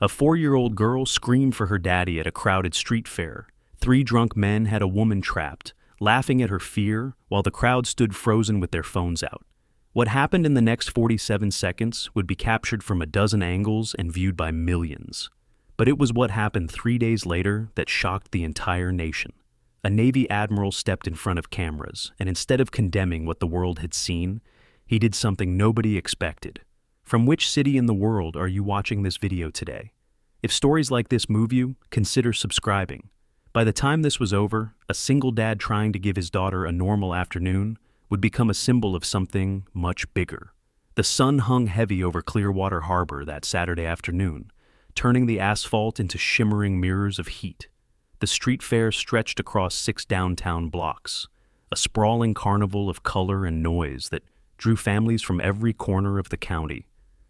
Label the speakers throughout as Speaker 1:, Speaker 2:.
Speaker 1: A 4-year-old girl screamed for her daddy at a crowded street fair. 3 drunk men had a woman trapped, laughing at her fear while the crowd stood frozen with their phones out. What happened in the next 47 seconds would be captured from a dozen angles and viewed by millions. But it was what happened 3 days later that shocked the entire nation. A Navy admiral stepped in front of cameras, and instead of condemning what the world had seen, he did something nobody expected. From which city in the world are you watching this video today? If stories like this move you, consider subscribing. By the time this was over, a single dad trying to give his daughter a normal afternoon would become a symbol of something much bigger. The sun hung heavy over Clearwater Harbor that Saturday afternoon, turning the asphalt into shimmering mirrors of heat. The street fair stretched across 6 downtown blocks, a sprawling carnival of color and noise that drew families from every corner of the county.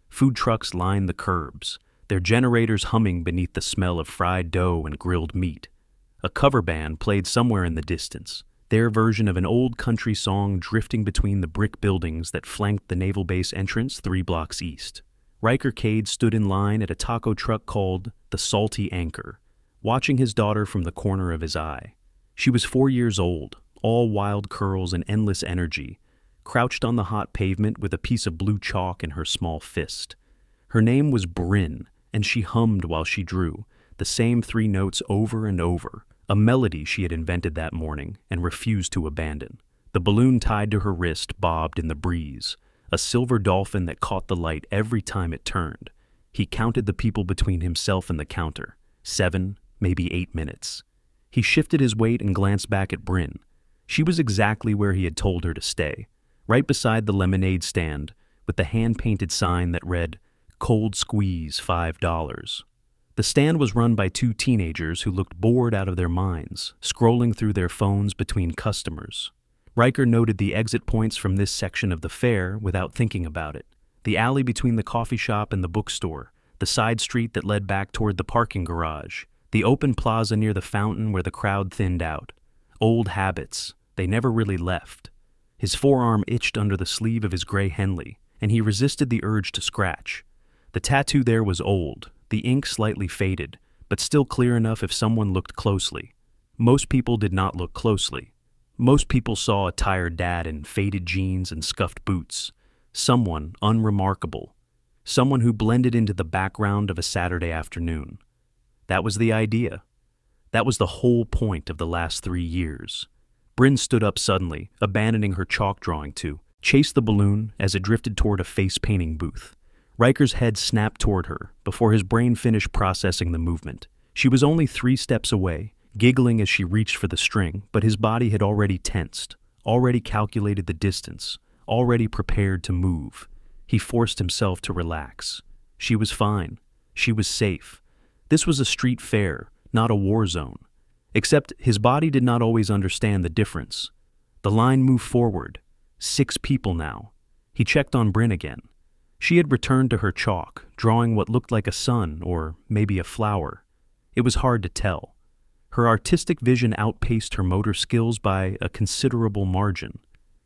Speaker 1: Food trucks lined the curbs, their generators humming beneath the smell of fried dough and grilled meat. A cover band played somewhere in the distance, their version of an old country song drifting between the brick buildings that flanked the naval base entrance 3 blocks east. Riker Cade stood in line at a taco truck called the Salty Anchor, watching his daughter from the corner of his eye. She was 4 years old, all wild curls and endless energy, crouched on the hot pavement with a piece of blue chalk in her small fist. Her name was Bryn, and she hummed while she drew, the same 3 notes over and over, a melody she had invented that morning and refused to abandon. The balloon tied to her wrist bobbed in the breeze, a silver dolphin that caught the light every time it turned. He counted the people between himself and the counter. 7, maybe 8 minutes. He shifted his weight and glanced back at Bryn. She was exactly where he had told her to stay, right beside the lemonade stand, with the hand-painted sign that read, "Cold Squeeze, $5. The stand was run by 2 teenagers who looked bored out of their minds, scrolling through their phones between customers. Riker noted the exit points from this section of the fair without thinking about it. The alley between the coffee shop and the bookstore, the side street that led back toward the parking garage, the open plaza near the fountain where the crowd thinned out. Old habits, they never really left. His forearm itched under the sleeve of his gray Henley, and he resisted the urge to scratch. The tattoo there was old, the ink slightly faded, but still clear enough if someone looked closely. Most people did not look closely. Most people saw a tired dad in faded jeans and scuffed boots. Someone unremarkable. Someone who blended into the background of a Saturday afternoon. That was the idea. That was the whole point of the last 3 years. Bryn stood up suddenly, abandoning her chalk drawing to chase the balloon as it drifted toward a face-painting booth. Riker's head snapped toward her before his brain finished processing the movement. She was only 3 steps away, giggling as she reached for the string, but his body had already tensed, already calculated the distance, already prepared to move. He forced himself to relax. She was fine. She was safe. This was a street fair, not a war zone. Except his body did not always understand the difference. The line moved forward. 6 people now. He checked on Bryn again. She had returned to her chalk, drawing what looked like a sun or maybe a flower. It was hard to tell. Her artistic vision outpaced her motor skills by a considerable margin.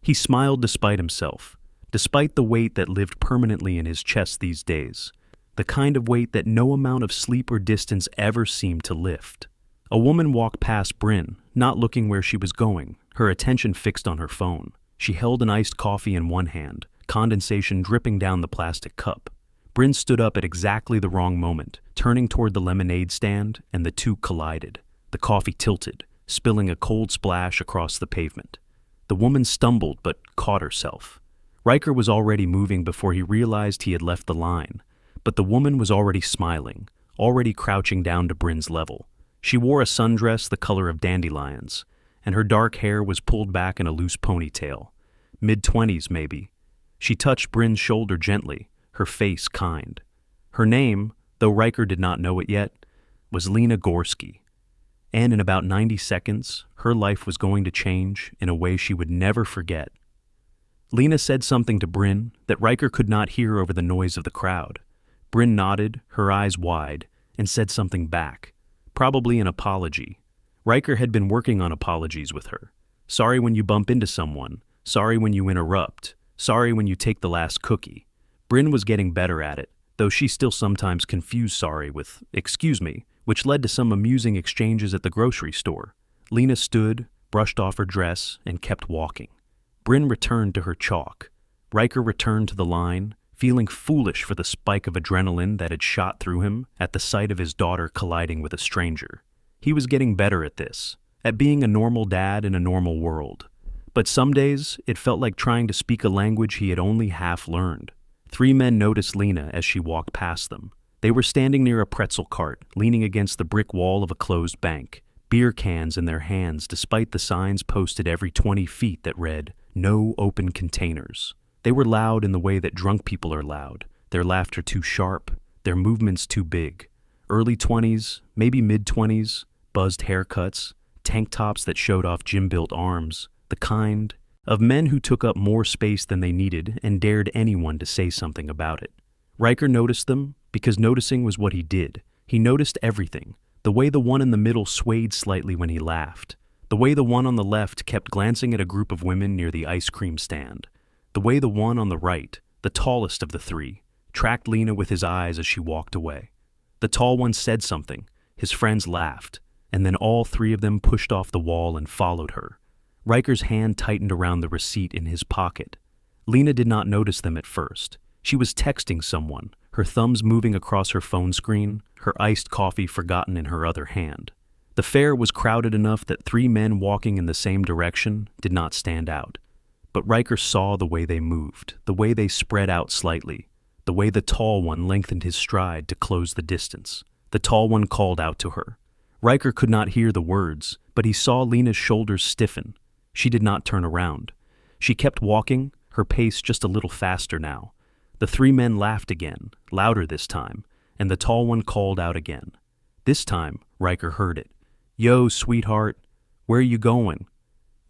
Speaker 1: He smiled despite himself, despite the weight that lived permanently in his chest these days, the kind of weight that no amount of sleep or distance ever seemed to lift. A woman walked past Bryn, not looking where she was going, her attention fixed on her phone. She held an iced coffee in one hand, condensation dripping down the plastic cup. Bryn stood up at exactly the wrong moment, turning toward the lemonade stand, and the 2 collided. The coffee tilted, spilling a cold splash across the pavement. The woman stumbled but caught herself. Riker was already moving before he realized he had left the line, but the woman was already smiling, already crouching down to Bryn's level. She wore a sundress the color of dandelions, and her dark hair was pulled back in a loose ponytail. Mid-20s, maybe. She touched Bryn's shoulder gently, her face kind. Her name, though Riker did not know it yet, was Lena Gorski. And in about 90 seconds, her life was going to change in a way she would never forget. Lena said something to Bryn that Riker could not hear over the noise of the crowd. Bryn nodded, her eyes wide, and said something back. Probably an apology. Riker had been working on apologies with her. Sorry when you bump into someone. Sorry when you interrupt. Sorry when you take the last cookie. Bryn was getting better at it, though she still sometimes confused sorry with "excuse me," which led to some amusing exchanges at the grocery store. Lena stood, brushed off her dress, and kept walking. Bryn returned to her chalk. Riker returned to the line, feeling foolish for the spike of adrenaline that had shot through him at the sight of his daughter colliding with a stranger. He was getting better at this, at being a normal dad in a normal world. But some days, it felt like trying to speak a language he had only half learned. 3 men noticed Lena as she walked past them. They were standing near a pretzel cart, leaning against the brick wall of a closed bank, beer cans in their hands despite the signs posted every 20 feet that read, "No open containers." They were loud in the way that drunk people are loud, their laughter too sharp, their movements too big. Early 20s, maybe mid-20s, buzzed haircuts, tank tops that showed off gym-built arms, the kind of men who took up more space than they needed and dared anyone to say something about it. Riker noticed them because noticing was what he did. He noticed everything, the way the one in the middle swayed slightly when he laughed, the way the one on the left kept glancing at a group of women near the ice cream stand, the way the one on the right, the tallest of the 3, tracked Lena with his eyes as she walked away. The tall one said something, his friends laughed, and then all 3 of them pushed off the wall and followed her. Riker's hand tightened around the receipt in his pocket. Lena did not notice them at first. She was texting someone, her thumbs moving across her phone screen, her iced coffee forgotten in her other hand. The fare was crowded enough that 3 men walking in the same direction did not stand out. But Riker saw the way they moved, the way they spread out slightly, the way the tall one lengthened his stride to close the distance. The tall one called out to her. Riker could not hear the words, but he saw Lena's shoulders stiffen. She did not turn around. She kept walking, her pace just a little faster now. The 3 men laughed again, louder this time, and the tall one called out again. This time, Riker heard it. "Yo, sweetheart, where are you going?"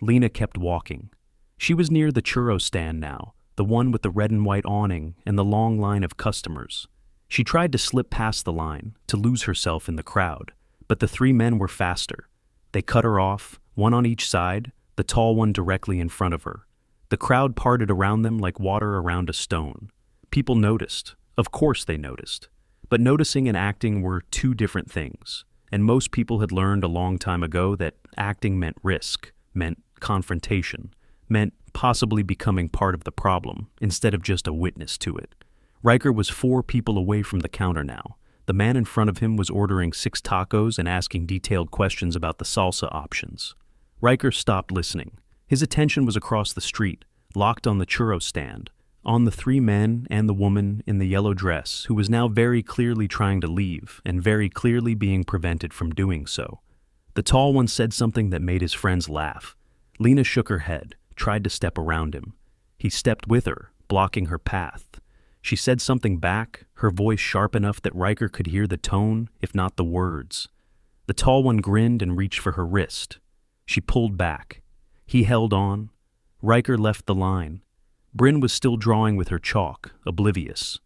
Speaker 1: Lena kept walking. She was near the churro stand now, the one with the red and white awning and the long line of customers. She tried to slip past the line, to lose herself in the crowd, but the 3 men were faster. They cut her off, one on each side, the tall one directly in front of her. The crowd parted around them like water around a stone. People noticed. Of course they noticed. But noticing and acting were 2 different things, and most people had learned a long time ago that acting meant risk, meant confrontation, meant possibly becoming part of the problem instead of just a witness to it. Riker was 4 people away from the counter now. The man in front of him was ordering 6 tacos and asking detailed questions about the salsa options. Riker stopped listening. His attention was across the street, locked on the churro stand, on the 3 men and the woman in the yellow dress who was now very clearly trying to leave and very clearly being prevented from doing so. The tall one said something that made his friends laugh. Lena shook her head, tried to step around him. He stepped with her, blocking her path. She said something back, her voice sharp enough that Riker could hear the tone, if not the words. The tall one grinned and reached for her wrist. She pulled back. He held on. Riker left the line. Bryn was still drawing with her chalk, oblivious.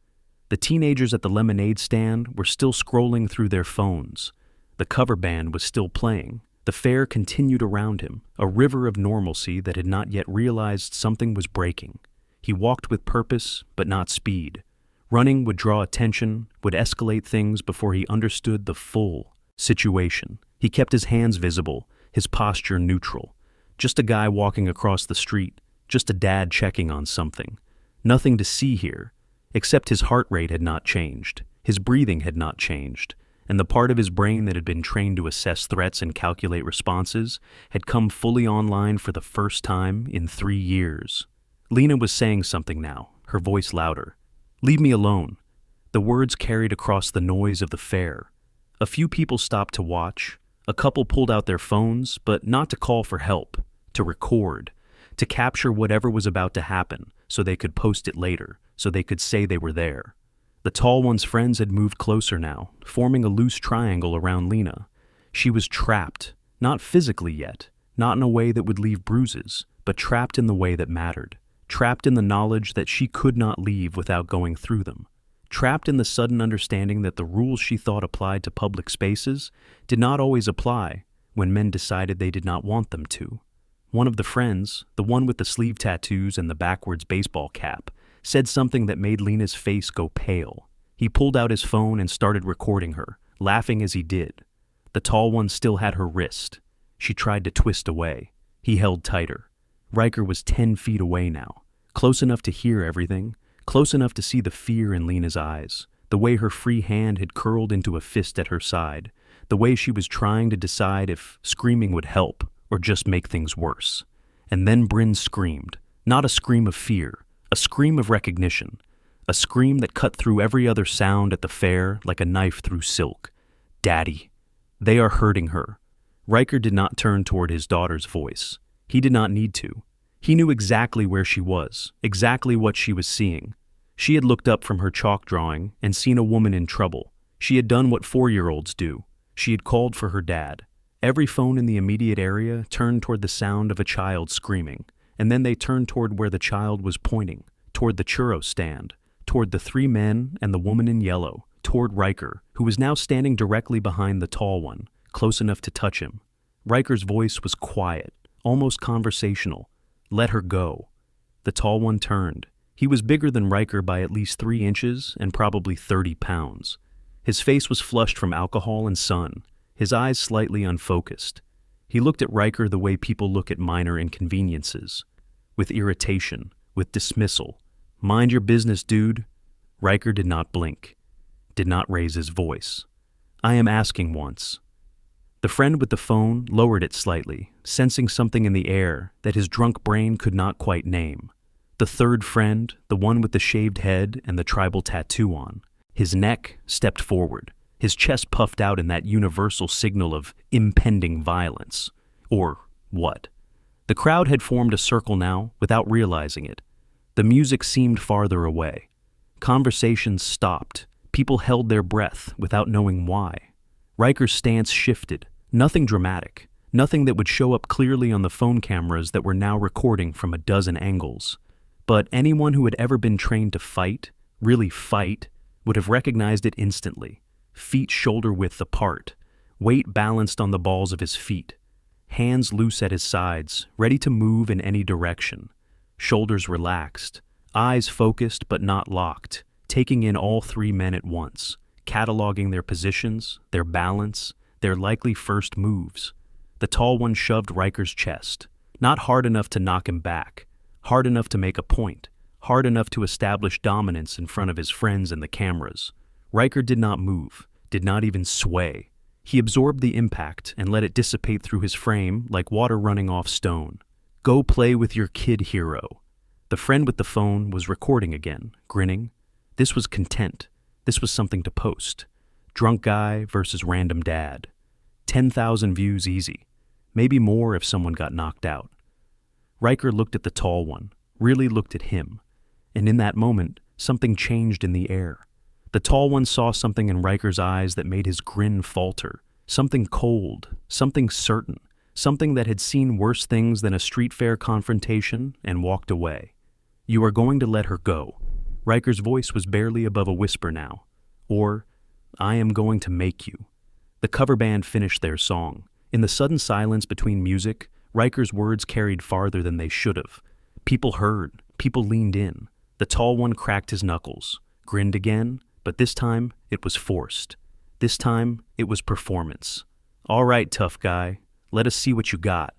Speaker 1: The teenagers at the lemonade stand were still scrolling through their phones. The cover band was still playing. The fare continued around him, a river of normalcy that had not yet realized something was breaking. He walked with purpose, but not speed. Running would draw attention, would escalate things before he understood the full situation. He kept his hands visible, his posture neutral. Just a guy walking across the street, just a dad checking on something. Nothing to see here, except his heart rate had not changed, his breathing had not changed, and the part of his brain that had been trained to assess threats and calculate responses had come fully online for the first time in 3 years. Lena was saying something now, her voice louder. "Leave me alone." The words carried across the noise of the fare. A few people stopped to watch. A couple pulled out their phones, but not to call for help, to record, to capture whatever was about to happen so they could post it later, so they could say they were there. The tall one's friends had moved closer now, forming a loose triangle around Lena. She was trapped, not physically yet, not in a way that would leave bruises, but trapped in the way that mattered, trapped in the knowledge that she could not leave without going through them, trapped in the sudden understanding that the rules she thought applied to public spaces did not always apply when men decided they did not want them to. One of the friends, the one with the sleeve tattoos and the backwards baseball cap, said something that made Lena's face go pale. He pulled out his phone and started recording her, laughing as he did. The tall one still had her wrist. She tried to twist away. He held tighter. Riker was 10 feet away now, close enough to hear everything, close enough to see the fear in Lena's eyes, the way her free hand had curled into a fist at her side, the way she was trying to decide if screaming would help or just make things worse. And then Bryn screamed, not a scream of fear, a scream of recognition, a scream that cut through every other sound at the fair like a knife through silk. Daddy. They are hurting her. Riker did not turn toward his daughter's voice. He did not need to. He knew exactly where she was, exactly what she was seeing. She had looked up from her chalk drawing and seen a woman in trouble. She had done what 4-year-olds do. She had called for her dad. Every phone in the immediate area turned toward the sound of a child screaming, and then they turned toward where the child was pointing, toward the churro stand, toward the 3 men and the woman in yellow, toward Riker, who was now standing directly behind the tall one, close enough to touch him. Riker's voice was quiet, almost conversational. Let her go. The tall one turned. He was bigger than Riker by at least 3 inches and probably 30 pounds. His face was flushed from alcohol and sun, his eyes slightly unfocused. He looked at Riker the way people look at minor inconveniences, with irritation, with dismissal. Mind your business, dude. Riker did not blink, did not raise his voice. I am asking once. The friend with the phone lowered it slightly, sensing something in the air that his drunk brain could not quite name. The third friend, the one with the shaved head and the tribal tattoo on, his neck stepped forward, his chest puffed out in that universal signal of impending violence. Or what? The crowd had formed a circle now without realizing it. The music seemed farther away. Conversations stopped. People held their breath without knowing why. Riker's stance shifted. Nothing dramatic. Nothing that would show up clearly on the phone cameras that were now recording from a dozen angles. But anyone who had ever been trained to fight, really fight, would have recognized it instantly. Feet shoulder-width apart, weight balanced on the balls of his feet, hands loose at his sides, ready to move in any direction, shoulders relaxed, eyes focused but not locked, taking in all 3 men at once, cataloging their positions, their balance, their likely first moves. The tall one shoved Riker's chest, not hard enough to knock him back, hard enough to make a point, hard enough to establish dominance in front of his friends and the cameras. Riker did not move, did not even sway. He absorbed the impact and let it dissipate through his frame like water running off stone. Go play with your kid, hero. The friend with the phone was recording again, grinning. This was content. This was something to post. Drunk guy versus random dad. 10,000 views easy. Maybe more if someone got knocked out. Riker looked at the tall one, really looked at him. And in that moment, something changed in the air. The tall one saw something in Riker's eyes that made his grin falter. Something cold, something certain, something that had seen worse things than a street fair confrontation and walked away. You are going to let her go. Riker's voice was barely above a whisper now. Or, I am going to make you. The cover band finished their song. In the sudden silence between music, Riker's words carried farther than they should have. People heard. People leaned in. The tall one cracked his knuckles, grinned again, but this time it was forced. This time it was performance. All right, tough guy. Let us see what you got.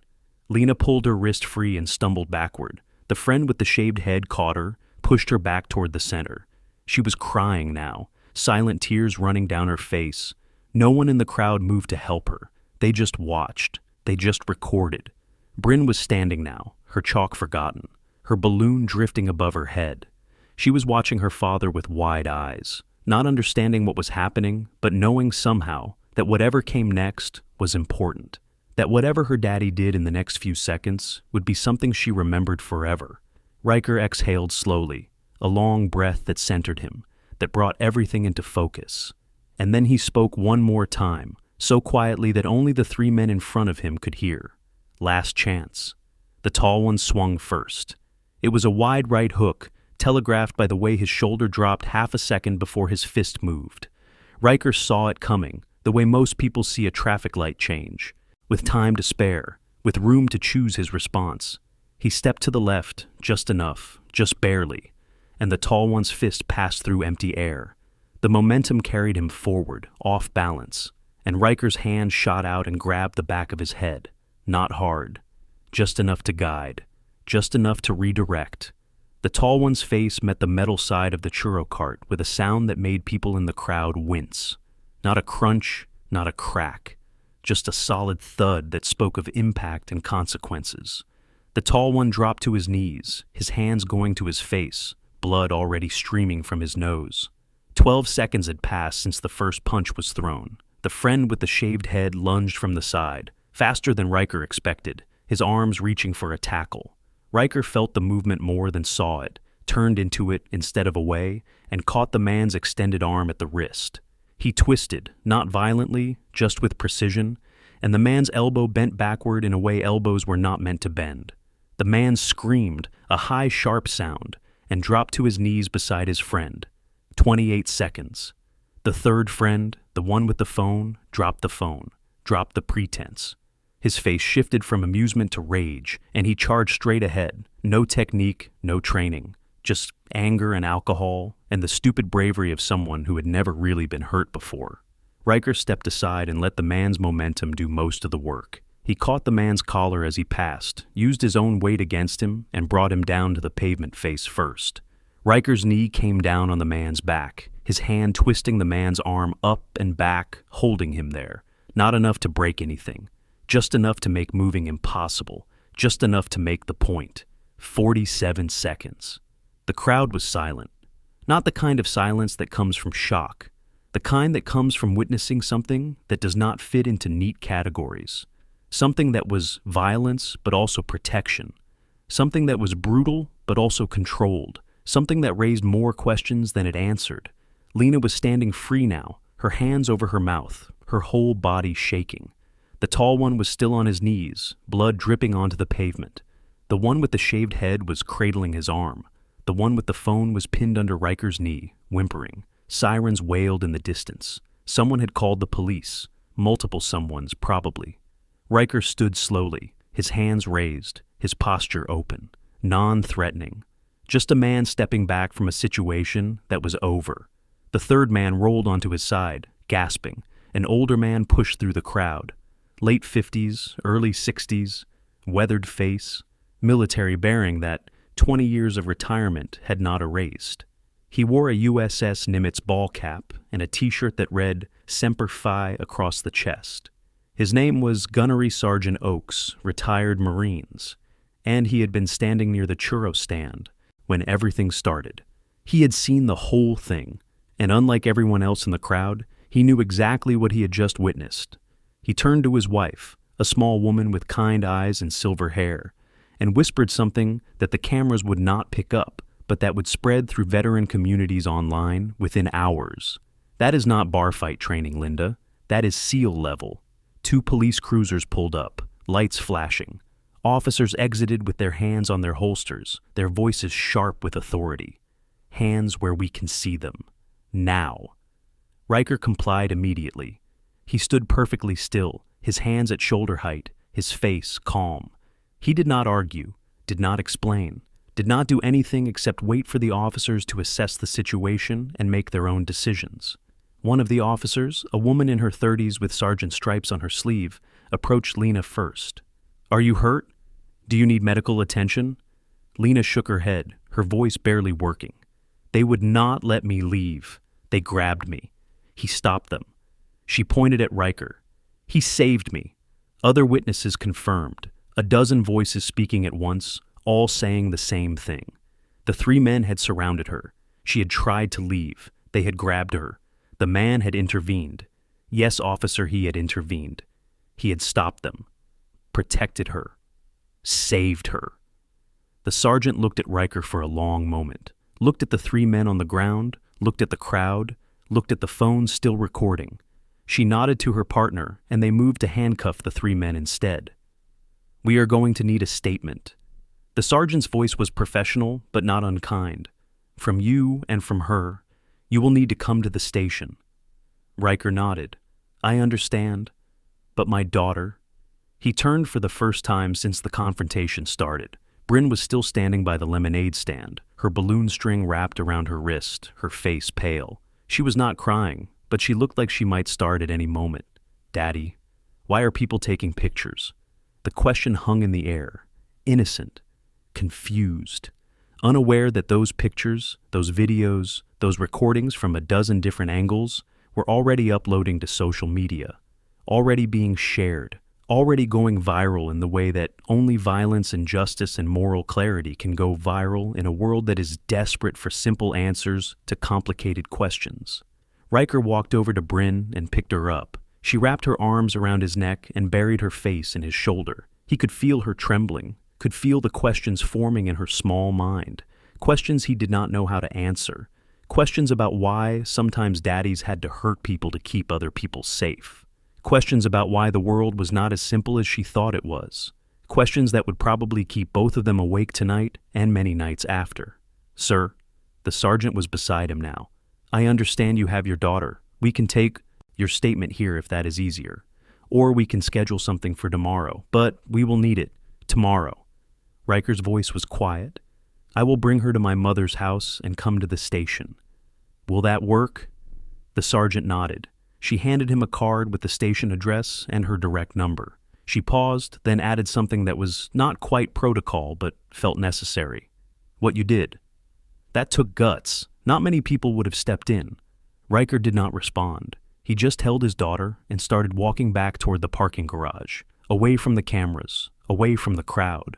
Speaker 1: Lena pulled her wrist free and stumbled backward. The friend with the shaved head caught her, pushed her back toward the center. She was crying now, silent tears running down her face. No one in the crowd moved to help her. They just watched. They just recorded. Bryn was standing now, her chalk forgotten, her balloon drifting above her head. She was watching her father with wide eyes, not understanding what was happening, but knowing somehow that whatever came next was important, that whatever her daddy did in the next few seconds would be something she remembered forever. Riker exhaled slowly, a long breath that centered him, that brought everything into focus. And then he spoke one more time, so quietly that only the 3 men in front of him could hear. Last chance. The tall one swung first. It was a wide right hook, telegraphed by the way his shoulder dropped half a second before his fist moved. Riker saw it coming, the way most people see a traffic light change, with time to spare, with room to choose his response. He stepped to the left, just enough, just barely, and the tall one's fist passed through empty air. The momentum carried him forward, off balance, and Riker's hand shot out and grabbed the back of his head. Not hard. Just enough to guide. Just enough to redirect. The tall one's face met the metal side of the churro cart with a sound that made people in the crowd wince. Not a crunch, not a crack. Just a solid thud that spoke of impact and consequences. The tall one dropped to his knees, his hands going to his face, blood already streaming from his nose. 12 seconds had passed since the first punch was thrown. The friend with the shaved head lunged from the side, faster than Riker expected, his arms reaching for a tackle. Riker felt the movement more than saw it, turned into it instead of away, and caught the man's extended arm at the wrist. He twisted, not violently, just with precision, and the man's elbow bent backward in a way elbows were not meant to bend. The man screamed, a high, sharp sound, and dropped to his knees beside his friend. 28 seconds. The third friend, the one with the phone, dropped the pretense. His face shifted from amusement to rage, and he charged straight ahead. No technique, no training. Just anger and alcohol, and the stupid bravery of someone who had never really been hurt before. Riker stepped aside and let the man's momentum do most of the work. He caught the man's collar as he passed, used his own weight against him, and brought him down to the pavement face first. Riker's knee came down on the man's back, his hand twisting the man's arm up and back, holding him there. Not enough to break anything. Just enough to make moving impossible. Just enough to make the point. 47 seconds. The crowd was silent. Not the kind of silence that comes from shock. The kind that comes from witnessing something that does not fit into neat categories. Something that was violence, but also protection. Something that was brutal, but also controlled. Something that raised more questions than it answered. Lena was standing free now, her hands over her mouth, her whole body shaking. The tall one was still on his knees, blood dripping onto the pavement. The one with the shaved head was cradling his arm. The one with the phone was pinned under Riker's knee, whimpering. Sirens wailed in the distance. Someone had called the police. Multiple someones, probably. Riker stood slowly, his hands raised, his posture open, non-threatening. Just a man stepping back from a situation that was over. The third man rolled onto his side, gasping. An older man pushed through the crowd. Late 50s, early 60s, weathered face, military bearing that 20 years of retirement had not erased. He wore a USS Nimitz ball cap and a t-shirt that read Semper Fi across the chest. His name was Gunnery Sergeant Oakes, retired Marines, and he had been standing near the churro stand when everything started. He had seen the whole thing, and unlike everyone else in the crowd, he knew exactly what he had just witnessed. He turned to his wife, a small woman with kind eyes and silver hair, and whispered something that the cameras would not pick up, but that would spread through veteran communities online within hours. That is not bar fight training, Linda. That is SEAL level. 2 police cruisers pulled up, lights flashing. Officers exited with their hands on their holsters, their voices sharp with authority. Hands where we can see them. Now. Riker complied immediately. He stood perfectly still, his hands at shoulder height, his face calm. He did not argue, did not explain, did not do anything except wait for the officers to assess the situation and make their own decisions. One of the officers, a woman in her 30s with sergeant stripes on her sleeve, approached Lena first. "Are you hurt? Do you need medical attention?" Lena shook her head, her voice barely working. "They would not let me leave. They grabbed me." He stopped them. She pointed at Riker. "He saved me." Other witnesses confirmed, a dozen voices speaking at once, all saying the same thing. The 3 men had surrounded her. She had tried to leave. They had grabbed her. The man had intervened. Yes, officer, he had intervened. He had stopped them. Protected her. Saved her. The sergeant looked at Riker for a long moment, looked at the 3 men on the ground, looked at the crowd, looked at the phone still recording. She nodded to her partner, and they moved to handcuff the 3 men instead. "We are going to need a statement." The sergeant's voice was professional, but not unkind. "From you and from her, you will need to come to the station." Riker nodded. "I understand. But my daughter..." He turned for the first time since the confrontation started. Bryn was still standing by the lemonade stand, her balloon string wrapped around her wrist, her face pale. She was not crying, but she looked like she might start at any moment. "Daddy, why are people taking pictures?" The question hung in the air, innocent, confused, unaware that those pictures, those videos, those recordings from a dozen different angles were already uploading to social media, already being shared, already going viral in the way that only violence and justice and moral clarity can go viral in a world that is desperate for simple answers to complicated questions. Riker walked over to Bryn and picked her up. She wrapped her arms around his neck and buried her face in his shoulder. He could feel her trembling, could feel the questions forming in her small mind, questions he did not know how to answer, questions about why sometimes daddies had to hurt people to keep other people safe, questions about why the world was not as simple as she thought it was, questions that would probably keep both of them awake tonight and many nights after. "Sir," the sergeant was beside him now. "I understand you have your daughter. We can take your statement here if that is easier. Or we can schedule something for tomorrow, but we will need it tomorrow." Riker's voice was quiet. "I will bring her to my mother's house and come to the station. Will that work?" The sergeant nodded. She handed him a card with the station address and her direct number. She paused, then added something that was not quite protocol but felt necessary. "What you did." That took guts. Not many people would have stepped in. Riker did not respond. He just held his daughter and started walking back toward the parking garage, away from the cameras, away from the crowd,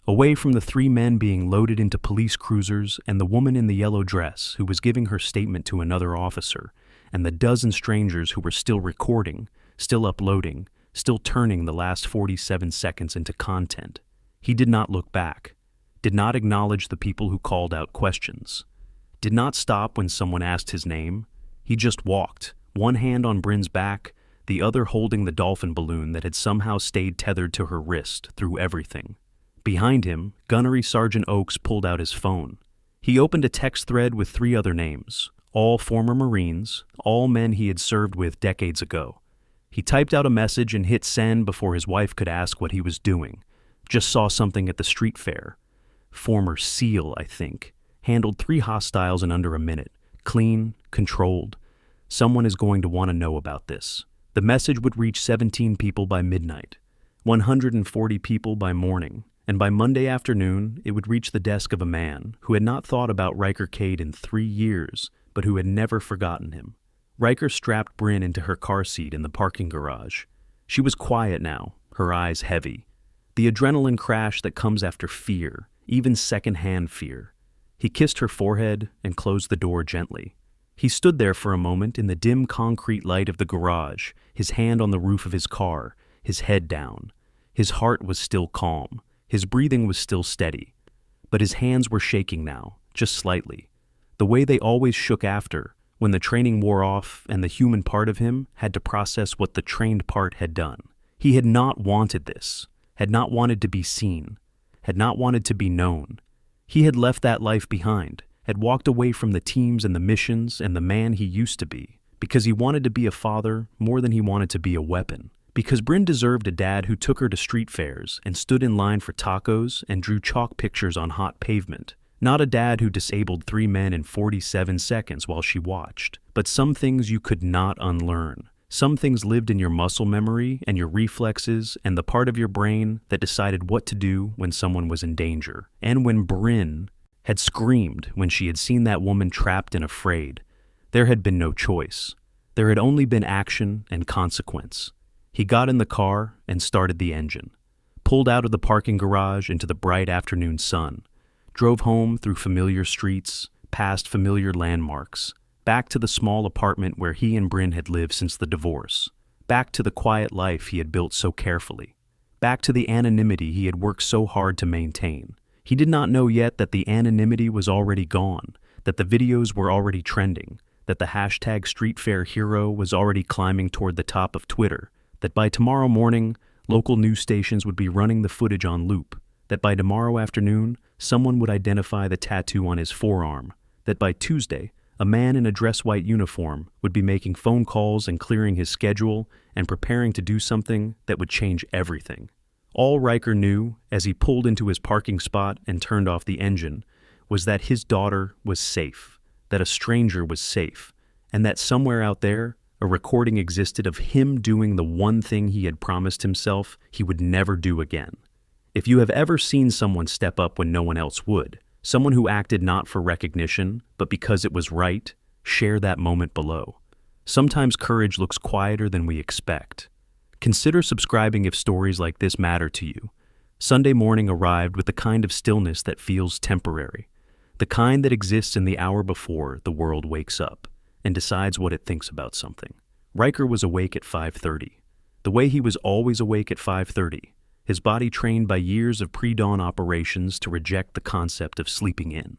Speaker 1: away from the three men being loaded into police cruisers and the woman in the yellow dress who was giving her statement to another officer, and the dozen strangers who were still recording, still uploading, still turning the last 47 seconds into content. He did not look back, did not acknowledge the people who called out questions, did not stop when someone asked his name. He just walked, one hand on Bryn's back, the other holding the dolphin balloon that had somehow stayed tethered to her wrist through everything. Behind him, Gunnery Sergeant Oakes pulled out his phone. He opened a text thread with 3 other names, all former Marines, all men he had served with decades ago. He typed out a message and hit send before his wife could ask what he was doing. "Just saw something at the street fair. Former SEAL, I think. Handled 3 hostiles in under a minute. Clean, controlled. Someone is going to want to know about this." The message would reach 17 people by midnight, 140 people by morning, and by Monday afternoon it would reach the desk of a man who had not thought about Riker Cade in 3 years, but who had never forgotten him. Riker strapped Bryn into her car seat in the parking garage. She was quiet now, her eyes heavy. The adrenaline crash that comes after fear, even second-hand fear. He kissed her forehead and closed the door gently. He stood there for a moment in the dim concrete light of the garage, his hand on the roof of his car, his head down. His heart was still calm. His breathing was still steady. But his hands were shaking now, just slightly. The way they always shook after, when the training wore off and the human part of him had to process what the trained part had done. He had not wanted this, had not wanted to be seen, had not wanted to be known. He had left that life behind, had walked away from the teams and the missions and the man he used to be, because he wanted to be a father more than he wanted to be a weapon. Because Bryn deserved a dad who took her to street fairs and stood in line for tacos and drew chalk pictures on hot pavement. Not a dad who disabled 3 men in 47 seconds while she watched. But some things you could not unlearn. Some things lived in your muscle memory and your reflexes and the part of your brain that decided what to do when someone was in danger. And when Bryn had screamed when she had seen that woman trapped and afraid, there had been no choice. There had only been action and consequence. He got in the car and started the engine, pulled out of the parking garage into the bright afternoon sun, drove home through familiar streets, past familiar landmarks, back to the small apartment where he and Bryn had lived since the divorce, back to the quiet life he had built so carefully, back to the anonymity he had worked so hard to maintain. He did not know yet that the anonymity was already gone, that the videos were already trending, that the hashtag #StreetFairHero was already climbing toward the top of Twitter, that by tomorrow morning, local news stations would be running the footage on loop, that by tomorrow afternoon, someone would identify the tattoo on his forearm, that by Tuesday, a man in a dress-white uniform would be making phone calls and clearing his schedule and preparing to do something that would change everything. All Riker knew, as he pulled into his parking spot and turned off the engine, was that his daughter was safe, that a stranger was safe, and that somewhere out there, a recording existed of him doing the one thing he had promised himself he would never do again. If you have ever seen someone step up when no one else would, someone who acted not for recognition, but because it was right, share that moment below. Sometimes courage looks quieter than we expect. Consider subscribing if stories like this matter to you. Sunday morning arrived with the kind of stillness that feels temporary, the kind that exists in the hour before the world wakes up and decides what it thinks about something. Riker was awake at 5:30. The way he was always awake at 5:30, his body trained by years of pre-dawn operations to reject the concept of sleeping in.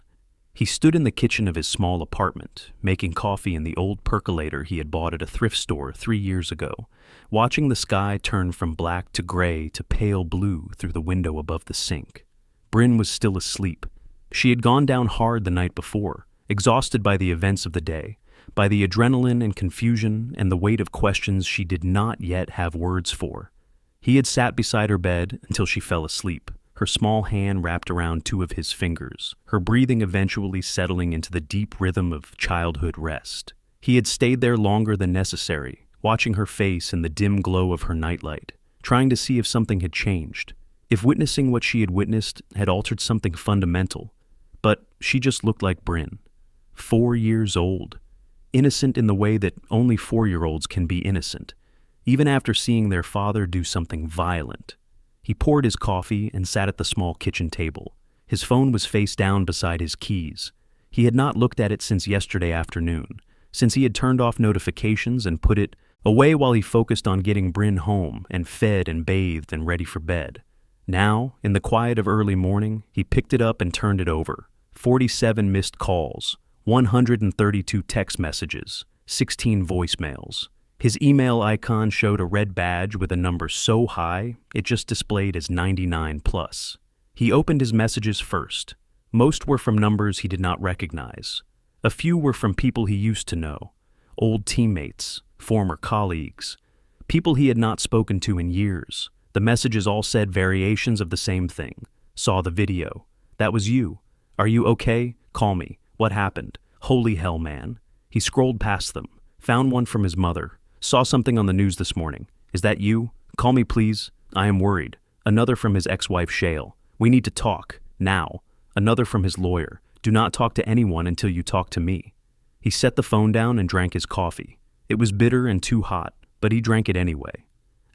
Speaker 1: He stood in the kitchen of his small apartment, making coffee in the old percolator he had bought at a thrift store 3 years ago, watching the sky turn from black to gray to pale blue through the window above the sink. Bryn was still asleep. She had gone down hard the night before, exhausted by the events of the day, by the adrenaline and confusion and the weight of questions she did not yet have words for. He had sat beside her bed until she fell asleep, her small hand wrapped around two of his fingers, her breathing eventually settling into the deep rhythm of childhood rest. He had stayed there longer than necessary, watching her face in the dim glow of her nightlight, trying to see if something had changed, if witnessing what she had witnessed had altered something fundamental. But she just looked like Bryn. 4 years old. Innocent in the way that only 4-year-olds can be innocent, even after seeing their father do something violent. He poured his coffee and sat at the small kitchen table. His phone was face down beside his keys. He had not looked at it since yesterday afternoon, since he had turned off notifications and put it away while he focused on getting Bryn home and fed and bathed and ready for bed. Now, in the quiet of early morning, he picked it up and turned it over. 47 missed calls, 132 text messages, 16 voicemails. His email icon showed a red badge with a number so high, it just displayed as 99 plus. He opened his messages first. Most were from numbers he did not recognize. A few were from people he used to know, old teammates, former colleagues, people he had not spoken to in years. The messages all said variations of the same thing. Saw the video. That was you. Are you okay? Call me. What happened? Holy hell, man. He scrolled past them, found one from his mother. Saw something on the news this morning. Is that you? Call me, please. I am worried. Another from his ex-wife, Shale. We need to talk. Now. Another from his lawyer. Do not talk to anyone until you talk to me. He set the phone down and drank his coffee. It was bitter and too hot, but he drank it anyway.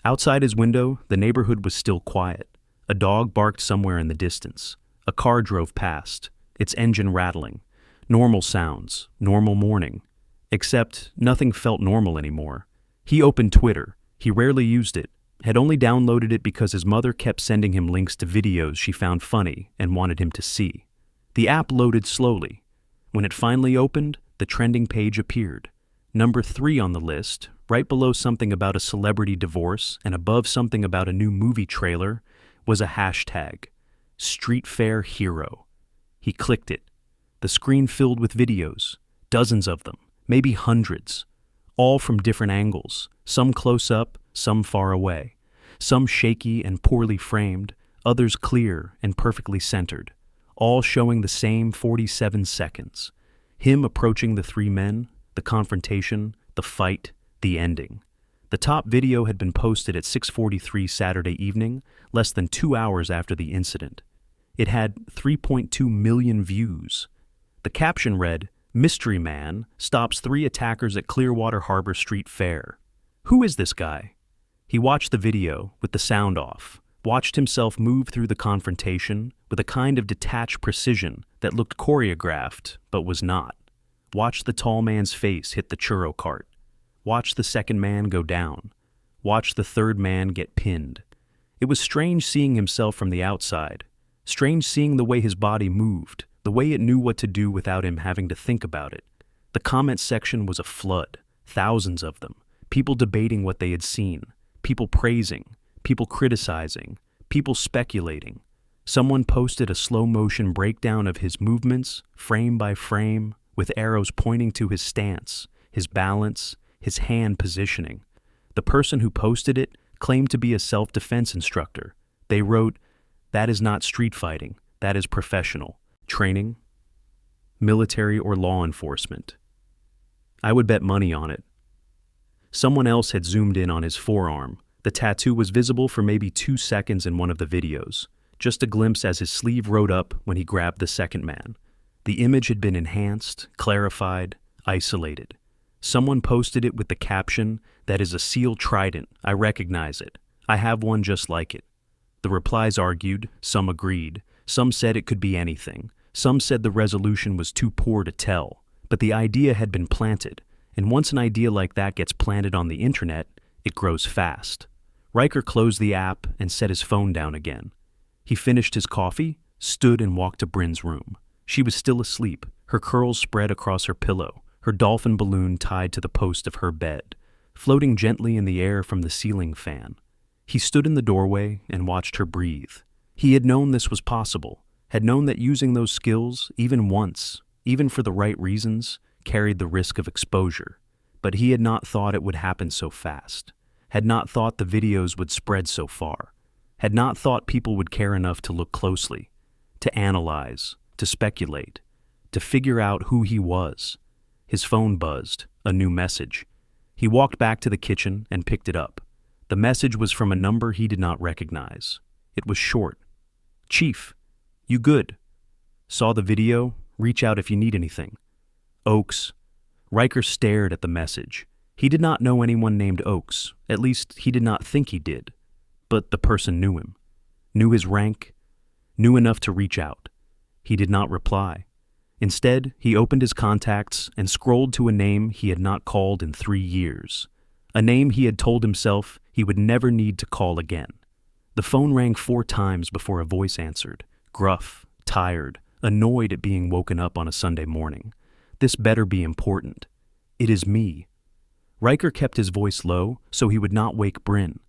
Speaker 1: Outside his window, the neighborhood was still quiet. A dog barked somewhere in the distance. A car drove past, its engine rattling. Normal sounds, normal morning. Except nothing felt normal anymore. He opened Twitter. He rarely used it, had only downloaded it because his mother kept sending him links to videos she found funny and wanted him to see. The app loaded slowly. When it finally opened, the trending page appeared. Number 3 on the list, right below something about a celebrity divorce and above something about a new movie trailer, was a hashtag, Street Fair Hero. He clicked it. The screen filled with videos, dozens of them, maybe hundreds, all from different angles, some close up, some far away, some shaky and poorly framed, others clear and perfectly centered, all showing the same 47 seconds. Him approaching the 3 men, the confrontation, the fight, the ending. The top video had been posted at 6:43 Saturday evening, less than 2 hours after the incident. It had 3.2 million views. The caption read, "Mystery Man stops 3 attackers at Clearwater Harbor Street Fair." Who is this guy? He watched the video with the sound off, watched himself move through the confrontation with a kind of detached precision that looked choreographed but was not. Watched the tall man's face hit the churro cart. Watched the second man go down. Watched the third man get pinned. It was strange seeing himself from the outside. Strange seeing the way his body moved, the way it knew what to do without him having to think about it. The comment section was a flood, thousands of them, people debating what they had seen, people praising, people criticizing, people speculating. Someone posted a slow-motion breakdown of his movements, frame by frame, with arrows pointing to his stance, his balance, his hand positioning. The person who posted it claimed to be a self-defense instructor. They wrote, "That is not street fighting, that is professional. Training, military or law enforcement." I would bet money on it. Someone else had zoomed in on his forearm. The tattoo was visible for maybe 2 seconds in one of the videos, just a glimpse as his sleeve rode up when he grabbed the second man. The image had been enhanced, clarified, isolated. Someone posted it with the caption, "That is a seal trident. I recognize it. I have one just like it." The replies argued, some agreed, some said it could be anything, some said the resolution was too poor to tell, but the idea had been planted, and once an idea like that gets planted on the internet, it grows fast. Riker closed the app and set his phone down again. He finished his coffee, stood and walked to Bryn's room. She was still asleep, her curls spread across her pillow, her dolphin balloon tied to the post of her bed, floating gently in the air from the ceiling fan. He stood in the doorway and watched her breathe. He had known this was possible, had known that using those skills, even once, even for the right reasons, carried the risk of exposure. But he had not thought it would happen so fast, had not thought the videos would spread so far, had not thought people would care enough to look closely, to analyze, to speculate, to figure out who he was. His phone buzzed, a new message. He walked back to the kitchen and picked it up. The message was from a number he did not recognize. It was short. "Chief, you good? Saw the video? Reach out if you need anything. Oaks." Riker stared at the message. He did not know anyone named Oaks. At least, he did not think he did. But the person knew him, knew his rank, knew enough to reach out. He did not reply. Instead, he opened his contacts and scrolled to a name he had not called in 3 years. A name he had told himself he would never need to call again. The phone rang 4 times before a voice answered, gruff, tired, annoyed at being woken up on a Sunday morning. This better be important. "It is me." Riker kept his voice low so he would not wake Bryn.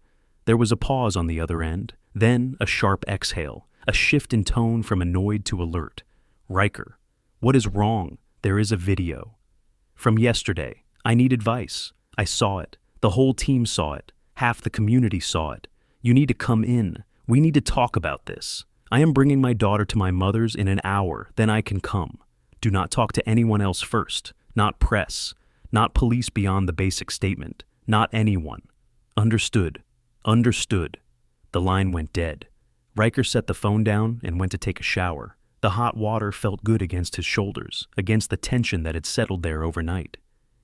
Speaker 1: There was a pause on the other end, then a sharp exhale, a shift in tone from annoyed to alert. "Riker, what is wrong? There is a video. From yesterday. I need advice. I saw it. The whole team saw it. Half the community saw it. You need to come in. We need to talk about this. I am bringing my daughter to my mother's in an hour, then I can come. Do not talk to anyone else first. Not press. Not police beyond the basic statement. Not anyone. Understood. Understood." The line went dead. Riker set the phone down and went to take a shower. The hot water felt good against his shoulders, against the tension that had settled there overnight.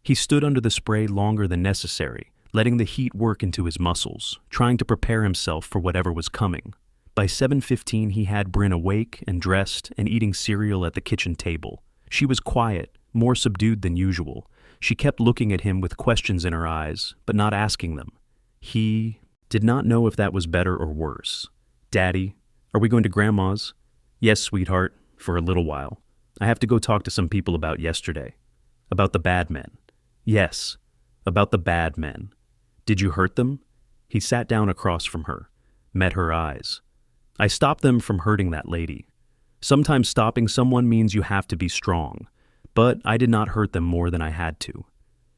Speaker 1: He stood under the spray longer than necessary, letting the heat work into his muscles, trying to prepare himself for whatever was coming. By 7:15 he had Bryn awake and dressed and eating cereal at the kitchen table. She was quiet, more subdued than usual. She kept looking at him with questions in her eyes, but not asking them. He did not know if that was better or worse. "Daddy, are we going to Grandma's?" "Yes, sweetheart, for a little while. I have to go talk to some people about yesterday." "About the bad men?" "Yes, about the bad men." "Did you hurt them?" He sat down across from her, met her eyes. "I stopped them from hurting that lady. Sometimes stopping someone means you have to be strong, but I did not hurt them more than I had to.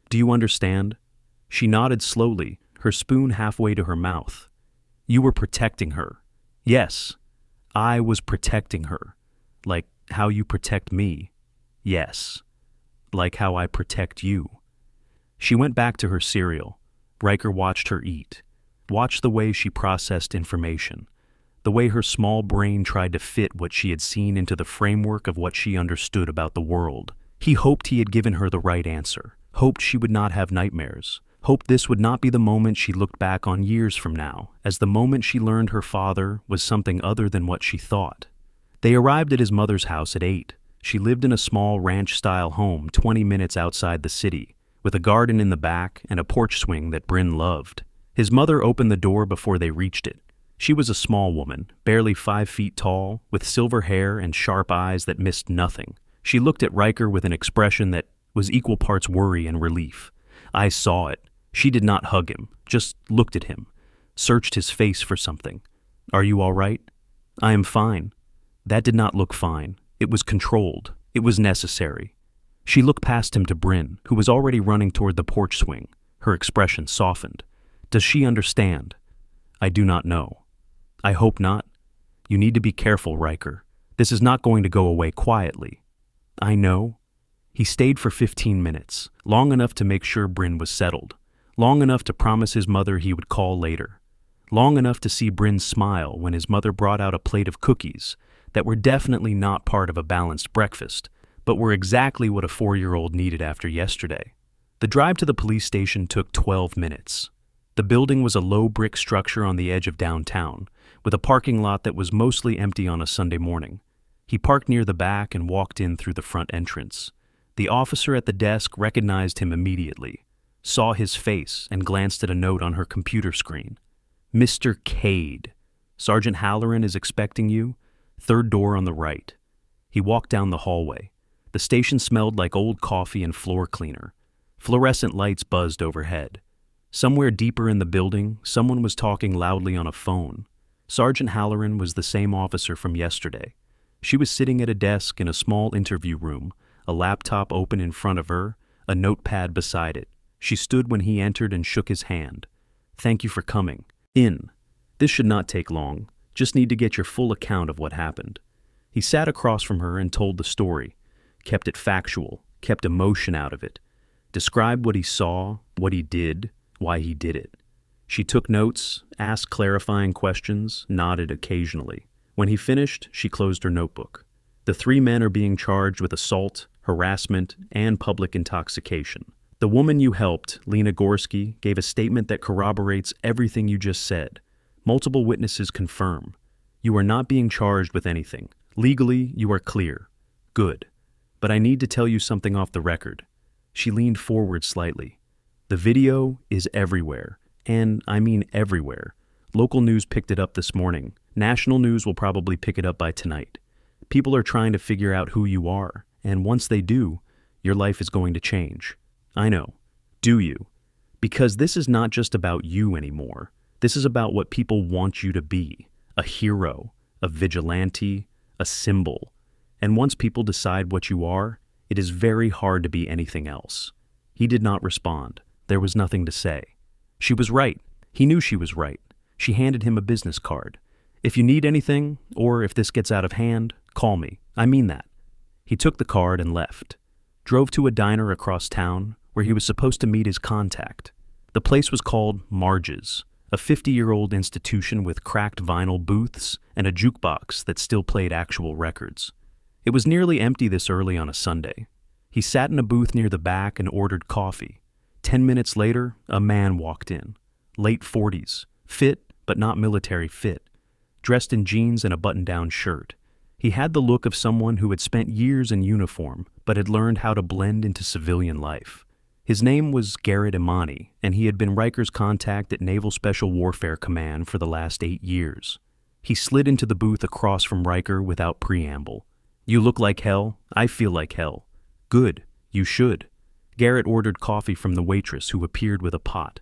Speaker 1: Do you understand?" She nodded slowly, her spoon halfway to her mouth. "You were protecting her." "Yes, I was protecting her. Like how you protect me." "Yes, like how I protect you." She went back to her cereal. Riker watched her eat, watched the way she processed information, the way her small brain tried to fit what she had seen into the framework of what she understood about the world. He hoped he had given her the right answer, hoped she would not have nightmares, hoped this would not be the moment she looked back on years from now, as the moment she learned her father was something other than what she thought. They arrived at his mother's house at 8. She lived in a small ranch-style home 20 minutes outside the city, with a garden in the back and a porch swing that Bryn loved. His mother opened the door before they reached it. She was a small woman, barely 5 feet tall, with silver hair and sharp eyes that missed nothing. She looked at Riker with an expression that was equal parts worry and relief. I saw it. She did not hug him, just looked at him, searched his face for something. "Are you all right?" "I am fine." That did not look fine. It was controlled. It was necessary. She looked past him to Bryn, who was already running toward the porch swing. Her expression softened. "Does she understand?" "I do not know." "I hope not. You need to be careful, Riker. This is not going to go away quietly." "I know." He stayed for 15 minutes, long enough to make sure Bryn was settled, long enough to promise his mother he would call later, long enough to see Bryn smile when his mother brought out a plate of cookies that were definitely not part of a balanced breakfast, but were exactly what a 4-year-old needed after yesterday. The drive to the police station took 12 minutes. The building was a low brick structure on the edge of downtown, with a parking lot that was mostly empty on a Sunday morning. He parked near the back and walked in through the front entrance. The officer at the desk recognized him immediately, saw his face, and glanced at a note on her computer screen. "Mr. Cade, Sergeant Halloran is expecting you. Third door on the right." He walked down the hallway. The station smelled like old coffee and floor cleaner. Fluorescent lights buzzed overhead. Somewhere deeper in the building, someone was talking loudly on a phone. Sergeant Halloran was the same officer from yesterday. She was sitting at a desk in a small interview room, a laptop open in front of her, a notepad beside it. She stood when he entered and shook his hand. "Thank you for coming. In. This should not take long. Just need to get your full account of what happened." He sat across from her and told the story, kept it factual, kept emotion out of it, described what he saw, what he did, why he did it. She took notes, asked clarifying questions, nodded occasionally. When he finished, she closed her notebook. The 3 men are being charged with assault, harassment, and public intoxication. The woman you helped, Lena Gorski, gave a statement that corroborates everything you just said. Multiple witnesses confirm. You are not being charged with anything. Legally, you are clear. Good. But I need to tell you something off the record. She leaned forward slightly. The video is everywhere, and I mean everywhere. Local news picked it up this morning. National news will probably pick it up by tonight. People are trying to figure out who you are, and once they do, your life is going to change. I know. Do you? Because this is not just about you anymore. This is about what people want you to be. A hero, a vigilante, a symbol. And once people decide what you are, it is very hard to be anything else. He did not respond. There was nothing to say. She was right. He knew she was right. She handed him a business card. "If you need anything, or if this gets out of hand, call me. I mean that." He took the card and left. Drove to a diner across town where he was supposed to meet his contact. The place was called Marge's, a 50-year-old institution with cracked vinyl booths and a jukebox that still played actual records. It was nearly empty this early on a Sunday. He sat in a booth near the back and ordered coffee. 10 minutes later, a man walked in. Late 40s, fit but not military fit, dressed in jeans and a button-down shirt. He had the look of someone who had spent years in uniform but had learned how to blend into civilian life. His name was Garrett Imani, and he had been Riker's contact at Naval Special Warfare Command for the last 8 years. He slid into the booth across from Riker without preamble. "You look like hell. I feel like hell." "Good. You should." Garrett ordered coffee from the waitress, who appeared with a pot.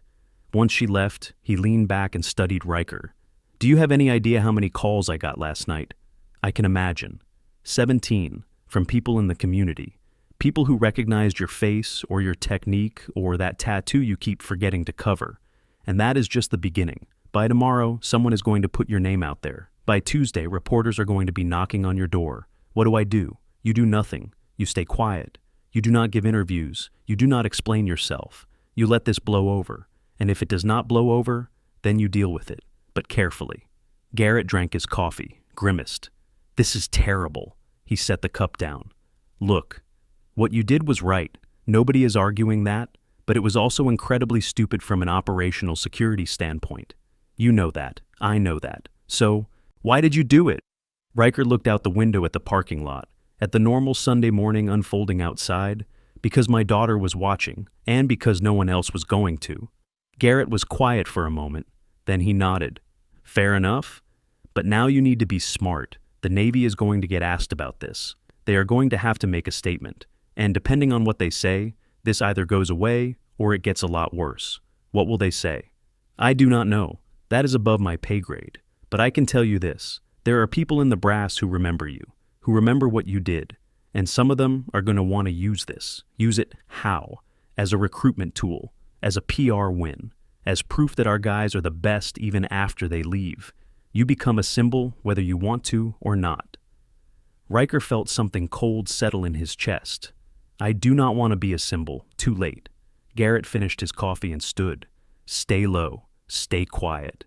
Speaker 1: Once she left, he leaned back and studied Riker. "Do you have any idea how many calls I got last night?" "I can imagine. 17, from people in the community. People who recognized your face or your technique or that tattoo you keep forgetting to cover. And that is just the beginning. By tomorrow, someone is going to put your name out there. By Tuesday, reporters are going to be knocking on your door. What do? You do nothing. You stay quiet. You do not give interviews. You do not explain yourself. You let this blow over. And if it does not blow over, then you deal with it, but carefully." Garrett drank his coffee, grimaced. "This is terrible." He set the cup down. "Look, what you did was right. Nobody is arguing that, but it was also incredibly stupid from an operational security standpoint. You know that. I know that. So, why did you do it?" Riker looked out the window at the parking lot, at the normal Sunday morning unfolding outside, "Because my daughter was watching, and because no one else was going to." Garrett was quiet for a moment, then he nodded. "Fair enough. But now you need to be smart. The Navy is going to get asked about this. They are going to have to make a statement, and depending on what they say, this either goes away or it gets a lot worse. What will they say?" "I do not know. That is above my pay grade. But I can tell you this. There are people in the brass who remember you, who remember what you did, and some of them are going to want to use this. Use it how? As a recruitment tool, as a PR win, as proof that our guys are the best even after they leave. You become a symbol whether you want to or not." Riker felt something cold settle in his chest. I do not want to be a symbol. Too late. Garrett finished his coffee and stood. Stay low. Stay quiet.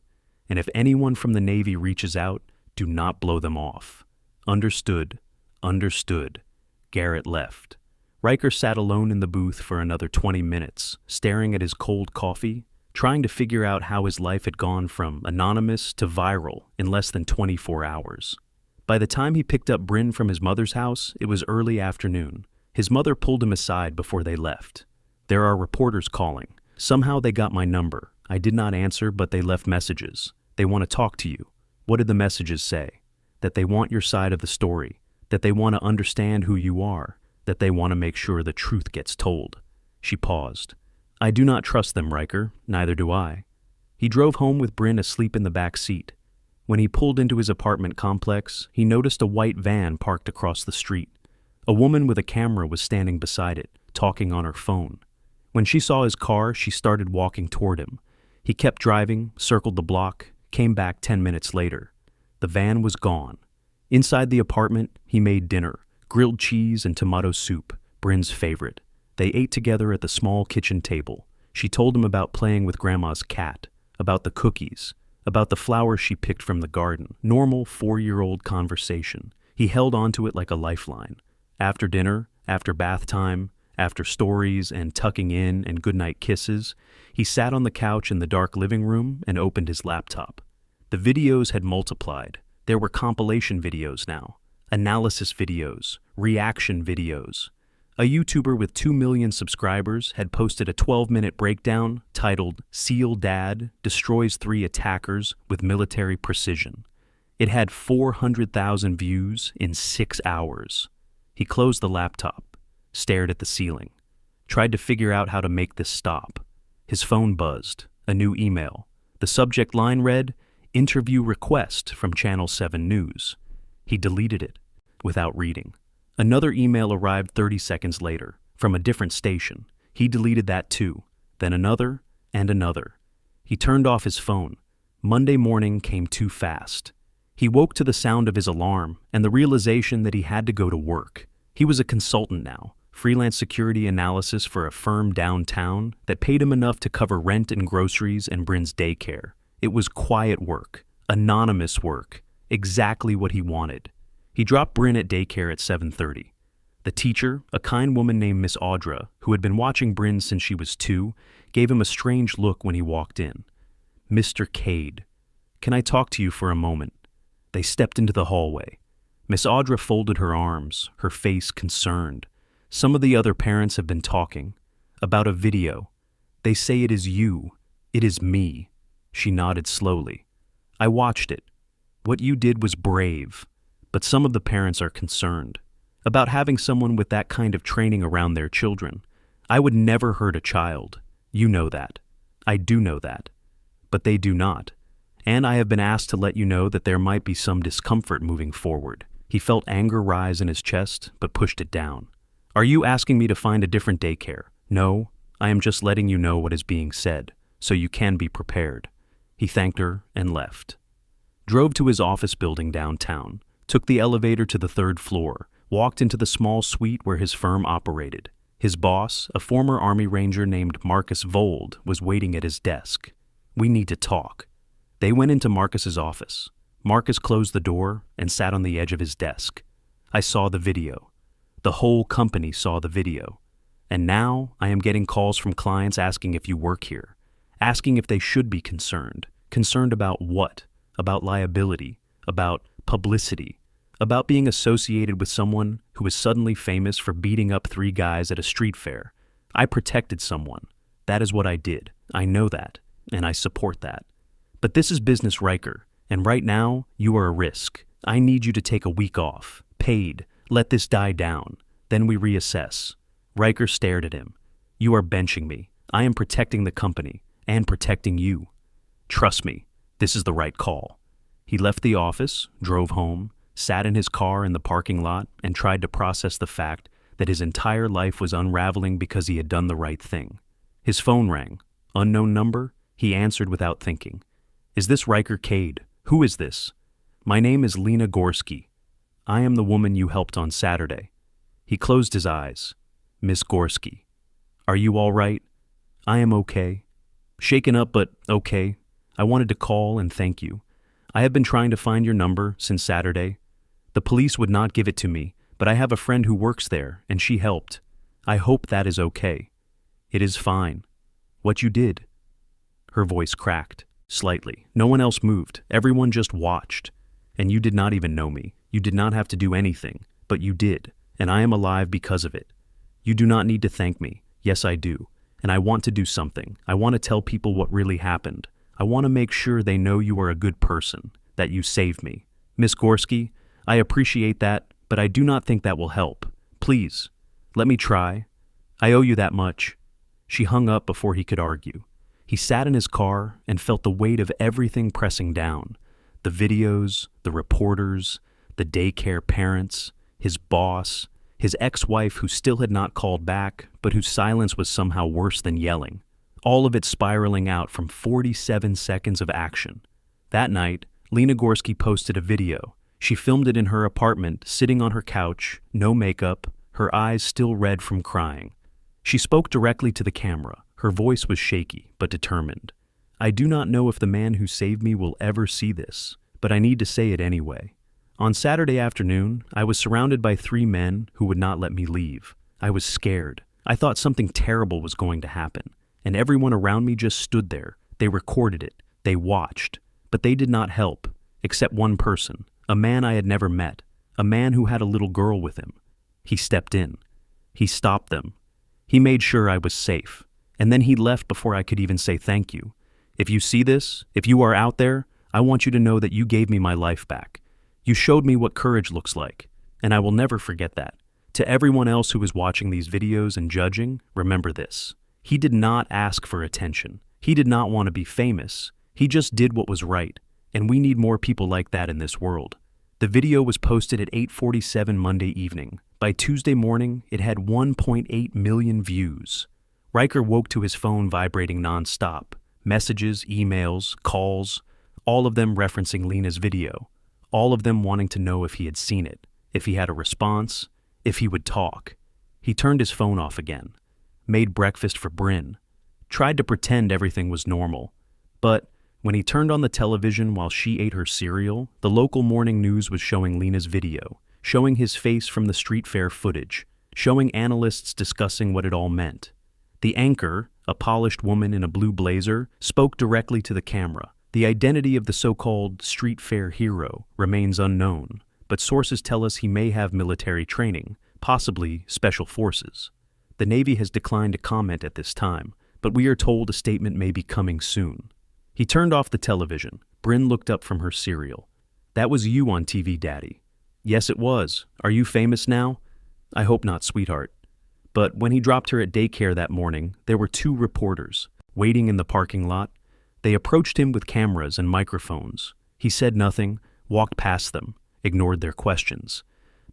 Speaker 1: And if anyone from the Navy reaches out, do not blow them off. Understood. Understood. Garrett left. Riker sat alone in the booth for another 20 minutes, staring at his cold coffee, trying to figure out how his life had gone from anonymous to viral in less than 24 hours. By the time he picked up Bryn from his mother's house, it was early afternoon. His mother pulled him aside before they left. There are reporters calling. Somehow they got my number. I did not answer, but they left messages. They want to talk to you. What did the messages say? That they want your side of the story, that they want to understand who you are, that they want to make sure the truth gets told. She paused. I do not trust them, Riker. Neither do I. He drove home with Bryn asleep in the back seat. When he pulled into his apartment complex, he noticed a white van parked across the street. A woman with a camera was standing beside it, talking on her phone. When she saw his car, she started walking toward him. He kept driving, circled the block, came back 10 minutes later. The van was gone. Inside the apartment, he made dinner, grilled cheese and tomato soup, Bryn's favorite. They ate together at the small kitchen table. She told him about playing with Grandma's cat, about the cookies, about the flowers she picked from the garden. Normal 4-year-old conversation. He held onto it like a lifeline. After dinner, after bath time, after stories and tucking in and goodnight kisses, he sat on the couch in the dark living room and opened his laptop. The videos had multiplied. There were compilation videos now, analysis videos, reaction videos. A YouTuber with 2 million subscribers had posted a 12-minute breakdown titled "SEAL Dad Destroys 3 Attackers with Military Precision." It had 400,000 views in 6 hours. He closed the laptop, stared at the ceiling, tried to figure out how to make this stop. His phone buzzed, a new email. The subject line read, "Interview request from Channel 7 News." He deleted it without reading. Another email arrived 30 seconds later, from a different station. He deleted that too, then another and another. He turned off his phone. Monday morning came too fast. He woke to the sound of his alarm and the realization that he had to go to work. He was a consultant now, freelance security analysis for a firm downtown that paid him enough to cover rent and groceries and Bryn's daycare. It was quiet work, anonymous work, exactly what he wanted. He dropped Bryn at daycare at 7:30. The teacher, a kind woman named Miss Audra, who had been watching Bryn since she was 2, gave him a strange look when he walked in. "Mr. Cade, can I talk to you for a moment?" They stepped into the hallway. Miss Audra folded her arms, her face concerned. "Some of the other parents have been talking about a video. They say it is you. It is me." She nodded slowly. "I watched it. What you did was brave. But some of the parents are concerned about having someone with that kind of training around their children. I would never hurt a child. You know that. I do know that. But they do not. And I have been asked to let you know that there might be some discomfort moving forward." He felt anger rise in his chest, but pushed it down. "Are you asking me to find a different daycare?" "No, I am just letting you know what is being said, so you can be prepared." He thanked her and left. Drove to his office building downtown, took the elevator to the 3rd floor, walked into the small suite where his firm operated. His boss, a former Army Ranger named Marcus Vold, was waiting at his desk. "We need to talk." They went into Marcus's office. Marcus closed the door and sat on the edge of his desk. "I saw the video. The whole company saw the video. And now I am getting calls from clients asking if you work here, asking if they should be concerned. Concerned about what? About liability, about publicity, about being associated with someone who is suddenly famous for beating up 3 guys at a street fair. I protected someone. That is what I did. I know that, and I support that. But this is business, Riker, and right now you are a risk. I need you to take a week off, paid. Let this die down. Then we reassess." Riker stared at him. "You are benching me. I am protecting the company and protecting you. Trust me, this is the right call." He left the office, drove home, sat in his car in the parking lot, and tried to process the fact that his entire life was unraveling because he had done the right thing. His phone rang. Unknown number? He answered without thinking. "Is this Riker Cade? Who is this?" "My name is Lena Gorski. I am the woman you helped on Saturday." He closed his eyes. Miss Gorski. Are you all right? I am okay. Shaken up, but okay. I wanted to call and thank you. I have been trying to find your number since Saturday. The police would not give it to me, but I have a friend who works there, and she helped. I hope that is okay. It is fine. What you did. Her voice cracked, slightly. No one else moved. Everyone just watched. And you did not even know me. You did not have to do anything, but you did, and I am alive because of it. You do not need to thank me. Yes, I do. And I want to do something. I want to tell people what really happened. I want to make sure they know you are a good person, that you saved me. Miss Gorski, I appreciate that, but I do not think that will help. Please, let me try. I owe you that much. She hung up before he could argue. He sat in his car and felt the weight of everything pressing down. The videos, the reporters, the daycare parents, his boss, his ex-wife who still had not called back, but whose silence was somehow worse than yelling. All of it spiraling out from 47 seconds of action. That night, Lena Gorski posted a video. She filmed it in her apartment, sitting on her couch, no makeup, her eyes still red from crying. She spoke directly to the camera. Her voice was shaky, but determined. I do not know if the man who saved me will ever see this, but I need to say it anyway. On Saturday afternoon, I was surrounded by 3 men who would not let me leave. I was scared. I thought something terrible was going to happen, and everyone around me just stood there. They recorded it. They watched. But they did not help, except one person, a man I had never met, a man who had a little girl with him. He stepped in. He stopped them. He made sure I was safe, and then he left before I could even say thank you. If you see this, if you are out there, I want you to know that you gave me my life back. You showed me what courage looks like, and I will never forget that. To everyone else who is watching these videos and judging, remember this. He did not ask for attention. He did not want to be famous. He just did what was right, and we need more people like that in this world. The video was posted at 8:47 Monday evening. By Tuesday morning, it had 1.8 million views. Riker woke to his phone vibrating nonstop. Messages, emails, calls, all of them referencing Lena's video. All of them wanting to know if he had seen it, if he had a response, if he would talk. He turned his phone off again, made breakfast for Bryn, tried to pretend everything was normal. But when he turned on the television while she ate her cereal, the local morning news was showing Lena's video, showing his face from the street fair footage, showing analysts discussing what it all meant. The anchor, a polished woman in a blue blazer, spoke directly to the camera. The identity of the so-called street fair hero remains unknown, but sources tell us he may have military training, possibly special forces. The Navy has declined to comment at this time, but we are told a statement may be coming soon. He turned off the television. Bryn looked up from her cereal. That was you on TV, Daddy. Yes, it was. Are you famous now? I hope not, sweetheart. But when he dropped her at daycare that morning, there were 2 reporters waiting in the parking lot. They approached him with cameras and microphones. He said nothing, walked past them, ignored their questions.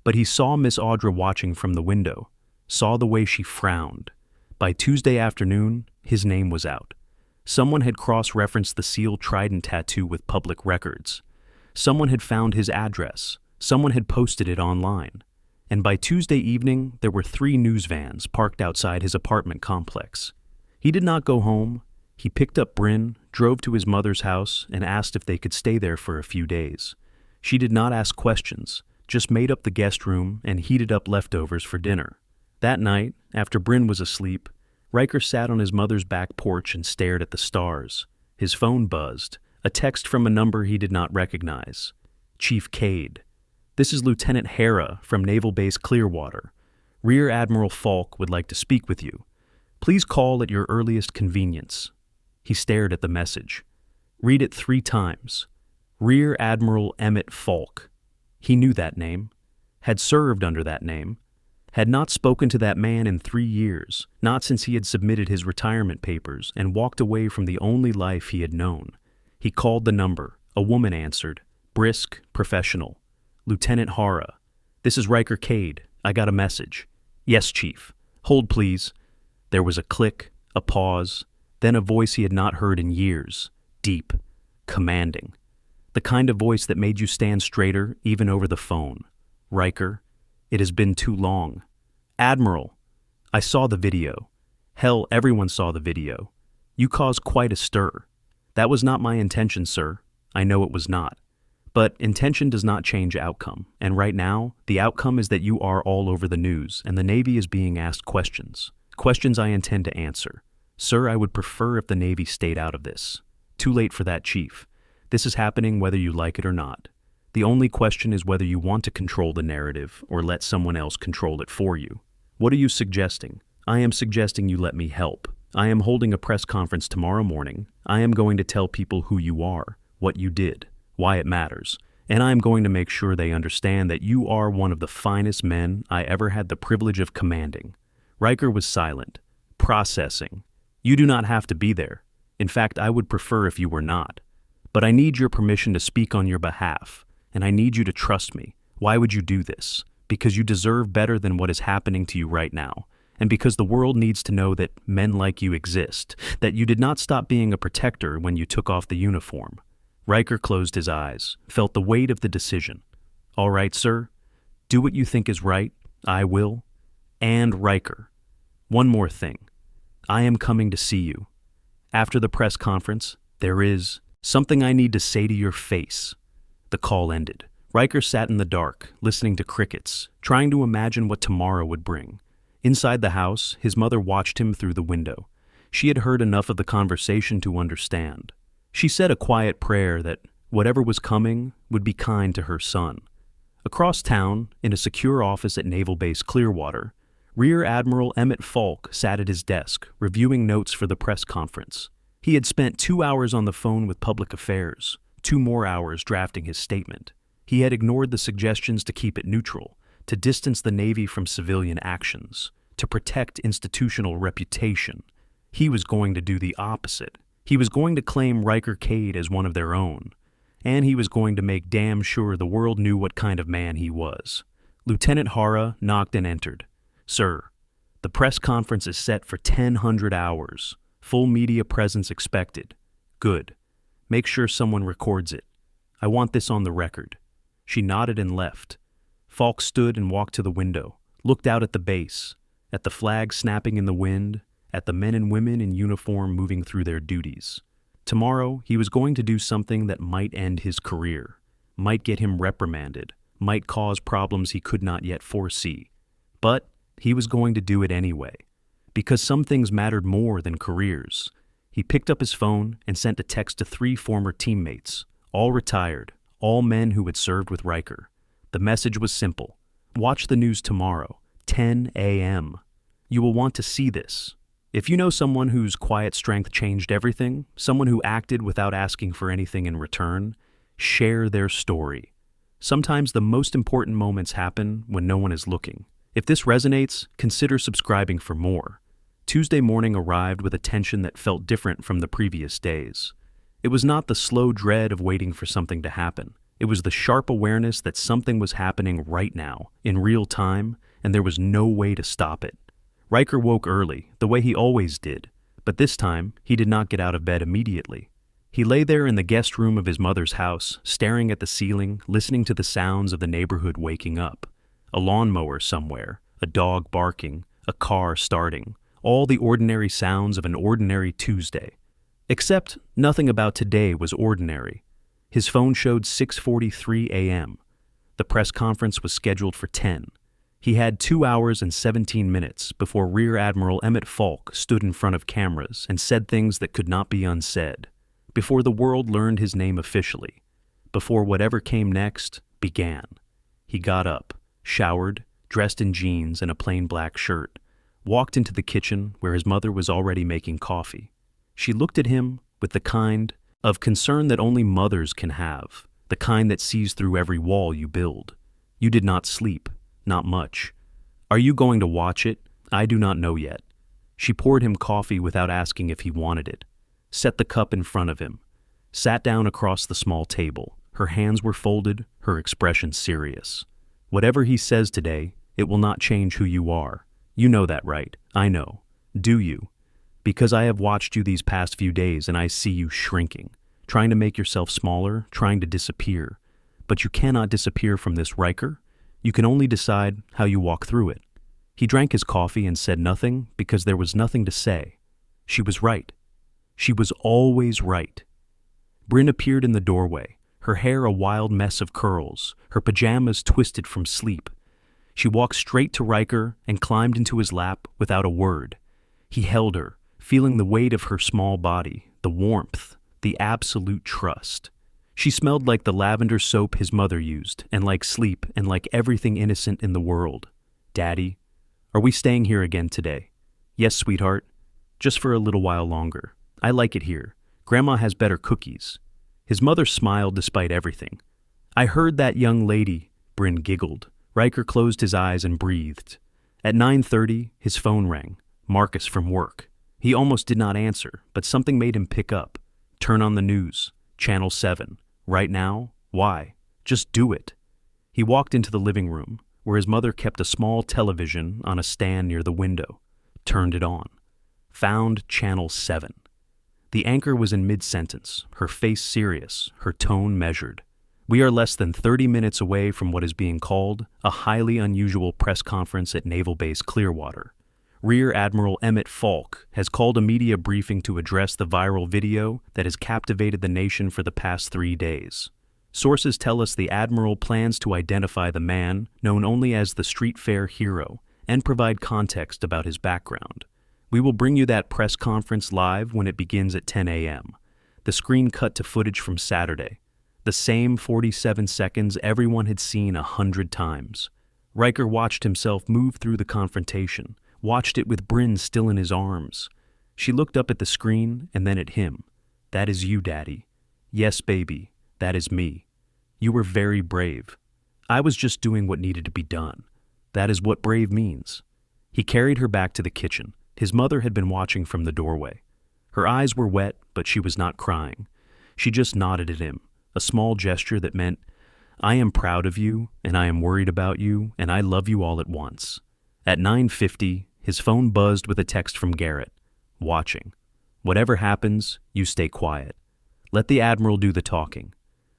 Speaker 1: But he saw Miss Audra watching from the window, saw the way she frowned. By Tuesday afternoon, his name was out. Someone had cross-referenced the Seal Trident tattoo with public records. Someone had found his address. Someone had posted it online. And by Tuesday evening, there were 3 news vans parked outside his apartment complex. He did not go home. He picked up Bryn, drove to his mother's house, and asked if they could stay there for a few days. She did not ask questions, just made up the guest room and heated up leftovers for dinner. That night, after Bryn was asleep, Riker sat on his mother's back porch and stared at the stars. His phone buzzed, a text from a number he did not recognize. Chief Cade. This is Lieutenant Hera from Naval Base Clearwater. Rear Admiral Falk would like to speak with you. Please call at your earliest convenience. He stared at the message. Read it 3 times. Rear Admiral Emmett Falk. He knew that name, had served under that name, had not spoken to that man in 3 years, not since he had submitted his retirement papers and walked away from the only life he had known. He called the number. A woman answered. Brisk, professional. Lieutenant Hara. This is Riker Cade. I got a message. Yes, Chief. Hold, please. There was a click, a pause, then a voice he had not heard in years. Deep, commanding. The kind of voice that made you stand straighter even over the phone. Riker, it has been too long. Admiral, I saw the video. Hell, everyone saw the video. You caused quite a stir. That was not my intention, sir. I know it was not. But intention does not change outcome, and right now, the outcome is that you are all over the news, and the Navy is being asked questions. Questions I intend to answer. Sir, I would prefer if the Navy stayed out of this. Too late for that, Chief. This is happening whether you like it or not. The only question is whether you want to control the narrative or let someone else control it for you. What are you suggesting? I am suggesting you let me help. I am holding a press conference tomorrow morning. I am going to tell people who you are, what you did, why it matters, and I am going to make sure they understand that you are one of the finest men I ever had the privilege of commanding. Riker was silent, processing. You do not have to be there. In fact, I would prefer if you were not. But I need your permission to speak on your behalf, and I need you to trust me. Why would you do this? Because you deserve better than what is happening to you right now, and because the world needs to know that men like you exist, that you did not stop being a protector when you took off the uniform. Riker closed his eyes, felt the weight of the decision. All right, sir. Do what you think is right. I will. And Riker. One more thing. I am coming to see you. After the press conference, there is something I need to say to your face. The call ended. Riker sat in the dark, listening to crickets, trying to imagine what tomorrow would bring. Inside the house, his mother watched him through the window. She had heard enough of the conversation to understand. She said a quiet prayer that whatever was coming would be kind to her son. Across town, in a secure office at Naval Base Clearwater, Rear Admiral Emmett Falk sat at his desk, reviewing notes for the press conference. He had spent 2 hours on the phone with Public Affairs, 2 more hours drafting his statement. He had ignored the suggestions to keep it neutral, to distance the Navy from civilian actions, to protect institutional reputation. He was going to do the opposite. He was going to claim Riker Cade as one of their own, and he was going to make damn sure the world knew what kind of man he was. Lieutenant Hara knocked and entered. Sir, the press conference is set for 1000 hours. Full media presence expected. Good. Make sure someone records it. I want this on the record. She nodded and left. Falk stood and walked to the window, looked out at the base, at the flag snapping in the wind, at the men and women in uniform moving through their duties. Tomorrow, he was going to do something that might end his career, might get him reprimanded, might cause problems he could not yet foresee. But he was going to do it anyway, because some things mattered more than careers. He picked up his phone and sent a text to 3 former teammates, all retired, all men who had served with Riker. The message was simple. Watch the news tomorrow, 10 a.m. You will want to see this. If you know someone whose quiet strength changed everything, someone who acted without asking for anything in return, share their story. Sometimes the most important moments happen when no one is looking. If this resonates, consider subscribing for more. Tuesday morning arrived with a tension that felt different from the previous days. It was not the slow dread of waiting for something to happen. It was the sharp awareness that something was happening right now, in real time, and there was no way to stop it. Riker woke early, the way he always did, but this time he did not get out of bed immediately. He lay there in the guest room of his mother's house, staring at the ceiling, listening to the sounds of the neighborhood waking up. A lawnmower somewhere, a dog barking, a car starting, all the ordinary sounds of an ordinary Tuesday. Except nothing about today was ordinary. His phone showed 6:43 a.m. The press conference was scheduled for 10. He had 2 hours and 17 minutes before Rear Admiral Emmett Falk stood in front of cameras and said things that could not be unsaid, before the world learned his name officially, before whatever came next began. He got up, showered, dressed in jeans and a plain black shirt, walked into the kitchen where his mother was already making coffee. She looked at him with the kind of concern that only mothers can have, the kind that sees through every wall you build. You did not sleep. Not much. Are you going to watch it? I do not know yet. She poured him coffee without asking if he wanted it, set the cup in front of him, sat down across the small table. Her hands were folded, her expression serious. Whatever he says today, it will not change who you are. You know that, right? I know. Do you? Because I have watched you these past few days and I see you shrinking, trying to make yourself smaller, trying to disappear. But you cannot disappear from this, Riker. You can only decide how you walk through it. He drank his coffee and said nothing because there was nothing to say. She was right. She was always right. Bryn appeared in the doorway, her hair a wild mess of curls, her pajamas twisted from sleep. She walked straight to Riker and climbed into his lap without a word. He held her, feeling the weight of her small body, the warmth, the absolute trust. She smelled like the lavender soap his mother used, and like sleep, and like everything innocent in the world. "Daddy, are we staying here again today?" "Yes, sweetheart. Just for a little while longer. I like it here. Grandma has better cookies." His mother smiled despite everything. "I heard that young lady," Bryn giggled. Riker closed his eyes and breathed. At 9:30, his phone rang. Marcus from work. He almost did not answer, but something made him pick up. Turn on the news. Channel 7. Right now? Why? Just do it. He walked into the living room, where his mother kept a small television on a stand near the window. Turned it on. Found Channel 7. The anchor was in mid-sentence, her face serious, her tone measured. "We are less than 30 minutes away from what is being called a highly unusual press conference at Naval Base Clearwater. Rear Admiral Emmett Falk has called a media briefing to address the viral video that has captivated the nation for the past 3 days. Sources tell us the Admiral plans to identify the man known only as the street fair hero and provide context about his background. We will bring you that press conference live when it begins at 10 a.m. The screen cut to footage from Saturday. The same 47 seconds everyone had seen 100 times. Riker watched himself move through the confrontation, watched it with Bryn still in his arms. She looked up at the screen and then at him. "That is you, Daddy." "Yes, baby, that is me. You were very brave. I was just doing what needed to be done. That is what brave means." He carried her back to the kitchen. His mother had been watching from the doorway. Her eyes were wet, but she was not crying. She just nodded at him, a small gesture that meant, "I am proud of you, and I am worried about you, and I love you all at once." At 9:50, his phone buzzed with a text from Garrett. "Watching. Whatever happens, you stay quiet. Let the Admiral do the talking.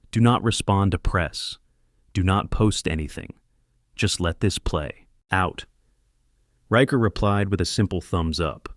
Speaker 1: Do not respond to press. Do not post anything. Just let this play. Out." Riker replied with a simple thumbs up.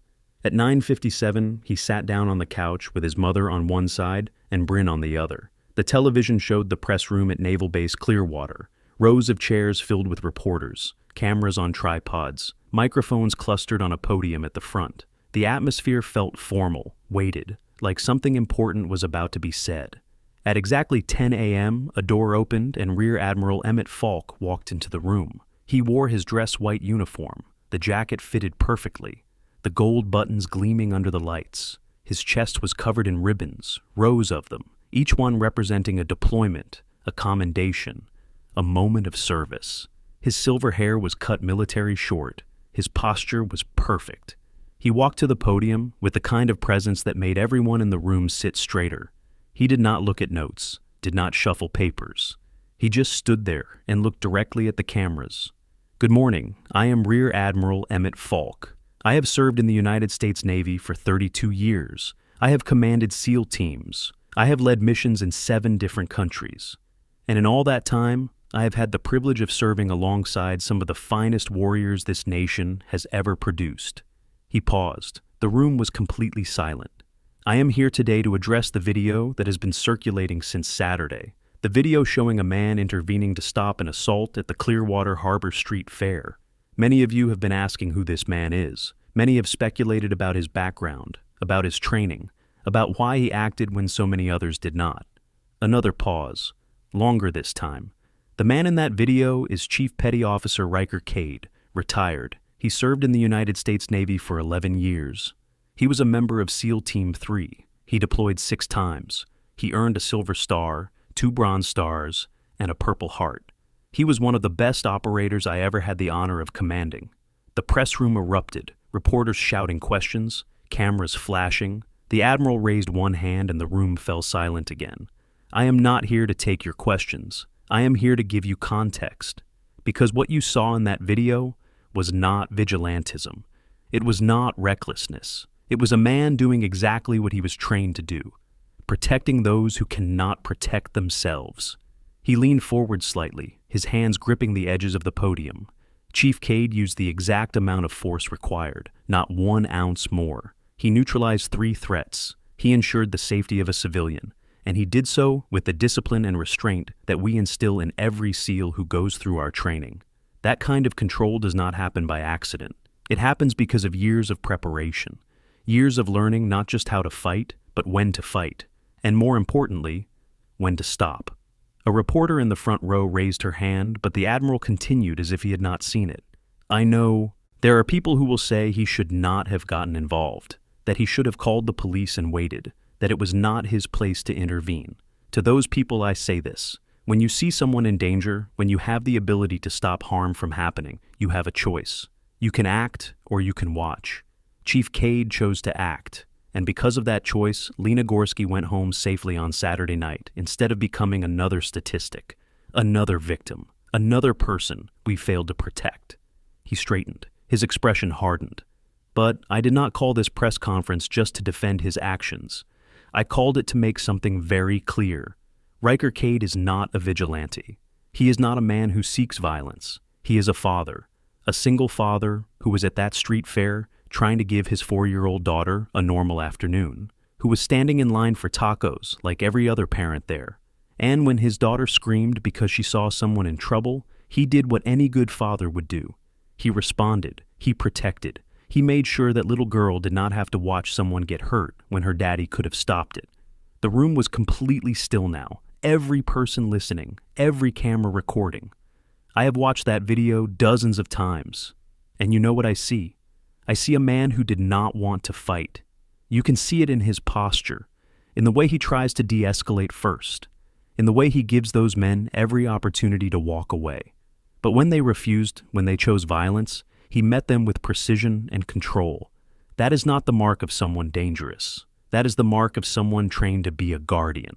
Speaker 1: At 9:57, he sat down on the couch with his mother on one side and Bryn on the other. The television showed the press room at Naval Base Clearwater, rows of chairs filled with reporters, cameras on tripods, microphones clustered on a podium at the front. The atmosphere felt formal, weighted, like something important was about to be said. At exactly 10 a.m., a door opened and Rear Admiral Emmett Falk walked into the room. He wore his dress white uniform. The jacket fitted perfectly, the gold buttons gleaming under the lights. His chest was covered in ribbons, rows of them, each one representing a deployment, a commendation, a moment of service. His silver hair was cut military short. His posture was perfect. He walked to the podium with the kind of presence that made everyone in the room sit straighter. He did not look at notes, did not shuffle papers. He just stood there and looked directly at the cameras. "Good morning. I am Rear Admiral Emmett Falk. I have served in the United States Navy for 32 years. I have commanded SEAL teams. I have led missions in 7 different countries. And in all that time, I have had the privilege of serving alongside some of the finest warriors this nation has ever produced." He paused. The room was completely silent. "I am here today to address the video that has been circulating since Saturday. The video showing a man intervening to stop an assault at the Clearwater Harbor Street Fair. Many of you have been asking who this man is. Many have speculated about his background, about his training, about why he acted when so many others did not." Another pause. Longer this time. "The man in that video is Chief Petty Officer Riker Cade, retired. He served in the United States Navy for 11 years. He was a member of SEAL Team 3. He deployed 6 times. He earned a Silver Star, 2 Bronze Stars, and a Purple Heart. He was one of the best operators I ever had the honor of commanding." The press room erupted, reporters shouting questions, cameras flashing. The Admiral raised one hand and the room fell silent again. "I am not here to take your questions. I am here to give you context. Because what you saw in that video was not vigilantism. It was not recklessness. It was a man doing exactly what he was trained to do, protecting those who cannot protect themselves." He leaned forward slightly, his hands gripping the edges of the podium. Chief Cade used the exact amount of force required, not 1 ounce more. He neutralized 3 threats. He ensured the safety of a civilian, and he did so with the discipline and restraint that we instill in every SEAL who goes through our training. That kind of control does not happen by accident. It happens because of years of preparation, years of learning not just how to fight, but when to fight, and more importantly, when to stop. A reporter in the front row raised her hand, but the Admiral continued as if he had not seen it. I know there are people who will say he should not have gotten involved, that he should have called the police and waited, that it was not his place to intervene. To those people I say this: when you see someone in danger, when you have the ability to stop harm from happening, you have a choice. You can act or you can watch. Chief Cade chose to act, and because of that choice, Lena Gorski went home safely on Saturday night instead of becoming another statistic, another victim, another person we failed to protect. He straightened. His expression hardened. But I did not call this press conference just to defend his actions. I called it to make something very clear. Riker Cade is not a vigilante. He is not a man who seeks violence. He is a father, a single father who was at that street fair trying to give his 4-year-old daughter a normal afternoon, who was standing in line for tacos like every other parent there. And when his daughter screamed because she saw someone in trouble, he did what any good father would do. He responded. He protected. He made sure that little girl did not have to watch someone get hurt when her daddy could have stopped it. The room was completely still now, every person listening, every camera recording. I have watched that video dozens of times, and you know what I see? I see a man who did not want to fight. You can see it in his posture, in the way he tries to de-escalate first, in the way he gives those men every opportunity to walk away. But when they refused, when they chose violence, he met them with precision and control. That is not the mark of someone dangerous. That is the mark of someone trained to be a guardian.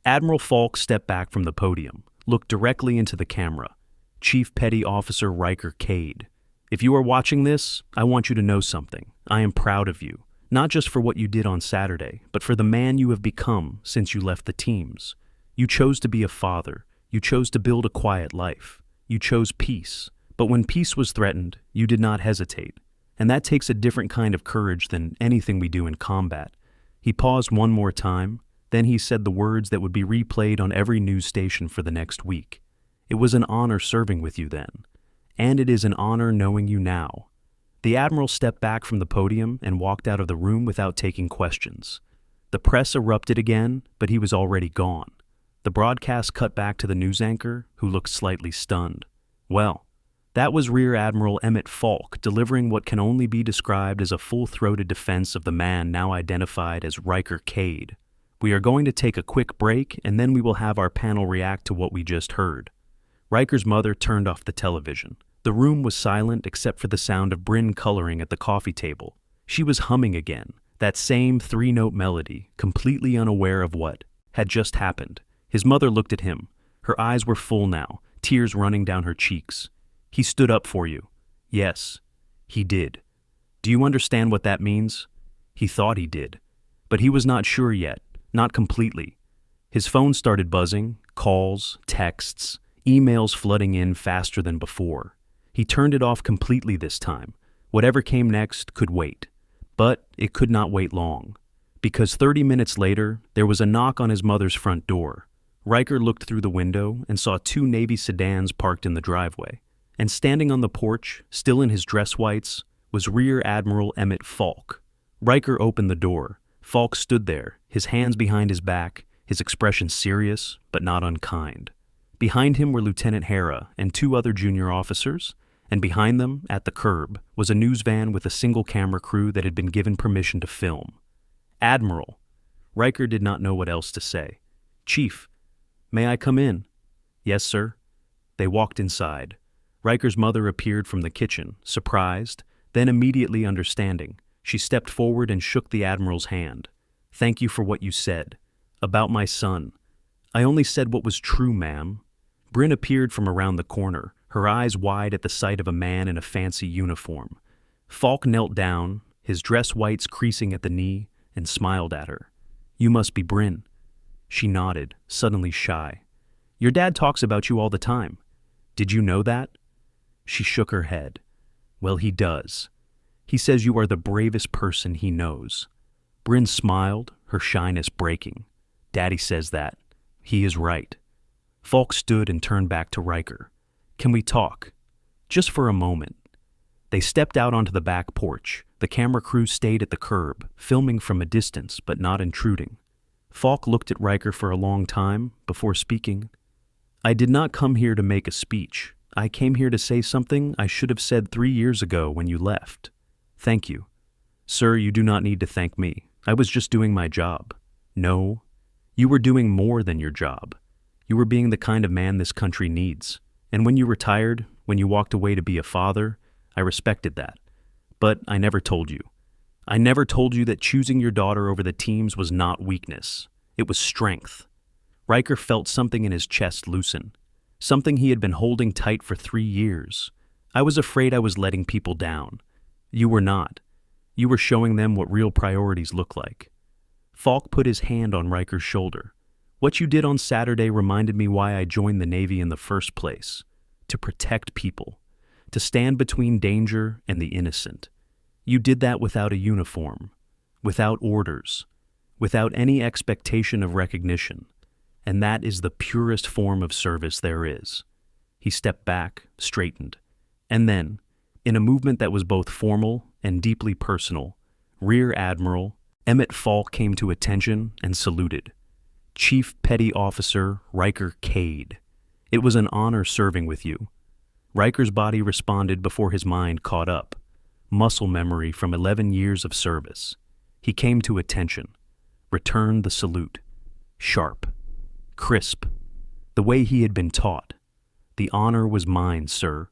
Speaker 1: Admiral Falk stepped back from the podium, looked directly into the camera. Chief Petty Officer Riker Cade. If you are watching this, I want you to know something. I am proud of you, not just for what you did on Saturday, but for the man you have become since you left the teams. You chose to be a father. You chose to build a quiet life. You chose peace. But when peace was threatened, you did not hesitate. And that takes a different kind of courage than anything we do in combat. He paused one more time, then he said the words that would be replayed on every news station for the next week. It was an honor serving with you then. And it is an honor knowing you now. The Admiral stepped back from the podium and walked out of the room without taking questions. The press erupted again, but he was already gone. The broadcast cut back to the news anchor, who looked slightly stunned. Well, that was Rear Admiral Emmett Falk delivering what can only be described as a full-throated defense of the man now identified as Riker Cade. We are going to take a quick break, and then we will have our panel react to what we just heard. Riker's mother turned off the television. The room was silent except for the sound of Bryn coloring at the coffee table. She was humming again, that same 3-note melody, completely unaware of what had just happened. His mother looked at him. Her eyes were full now, tears running down her cheeks. He stood up for you. Yes, he did. Do you understand what that means? He thought he did, but he was not sure yet, not completely. His phone started buzzing, calls, texts, emails flooding in faster than before. He turned it off completely this time. Whatever came next could wait. But it could not wait long. Because 30 minutes later, there was a knock on his mother's front door. Riker looked through the window and saw 2 Navy sedans parked in the driveway. And standing on the porch, still in his dress whites, was Rear Admiral Emmett Falk. Riker opened the door. Falk stood there, his hands behind his back, his expression serious but not unkind. Behind him were Lieutenant Hera and 2 other junior officers, and behind them, at the curb, was a news van with a single camera crew that had been given permission to film. Admiral. Riker did not know what else to say. Chief, may I come in? Yes, sir. They walked inside. Riker's mother appeared from the kitchen, surprised, then immediately understanding. She stepped forward and shook the Admiral's hand. Thank you for what you said. About my son. I only said what was true, ma'am. Bryn appeared from around the corner, her eyes wide at the sight of a man in a fancy uniform. Falk knelt down, his dress whites creasing at the knee, and smiled at her. You must be Bryn. She nodded, suddenly shy. Your dad talks about you all the time. Did you know that? She shook her head. Well, he does. He says you are the bravest person he knows. Bryn smiled, her shyness breaking. Daddy says that. He is right. Falk stood and turned back to Riker. Can we talk? Just for a moment. They stepped out onto the back porch. The camera crew stayed at the curb, filming from a distance but not intruding. Falk looked at Riker for a long time before speaking. I did not come here to make a speech. I came here to say something I should have said 3 years ago when you left. Thank you. Sir, you do not need to thank me. I was just doing my job. No, you were doing more than your job. You were being the kind of man this country needs. And when you retired, when you walked away to be a father, I respected that. But I never told you. I never told you that choosing your daughter over the teams was not weakness. It was strength. Riker felt something in his chest loosen. Something he had been holding tight for 3 years. I was afraid I was letting people down. You were not. You were showing them what real priorities look like. Falk put his hand on Riker's shoulder. What you did on Saturday reminded me why I joined the Navy in the first place. To protect people. To stand between danger and the innocent. You did that without a uniform. Without orders. Without any expectation of recognition. And that is the purest form of service there is. He stepped back, straightened. And then, in a movement that was both formal and deeply personal, Rear Admiral Emmett Falk came to attention and saluted. Chief Petty Officer Riker Cade. It was an honor serving with you. Riker's body responded before his mind caught up. Muscle memory from 11 years of service. He came to attention. Returned the salute. Sharp. Crisp. The way he had been taught. The honor was mine, sir.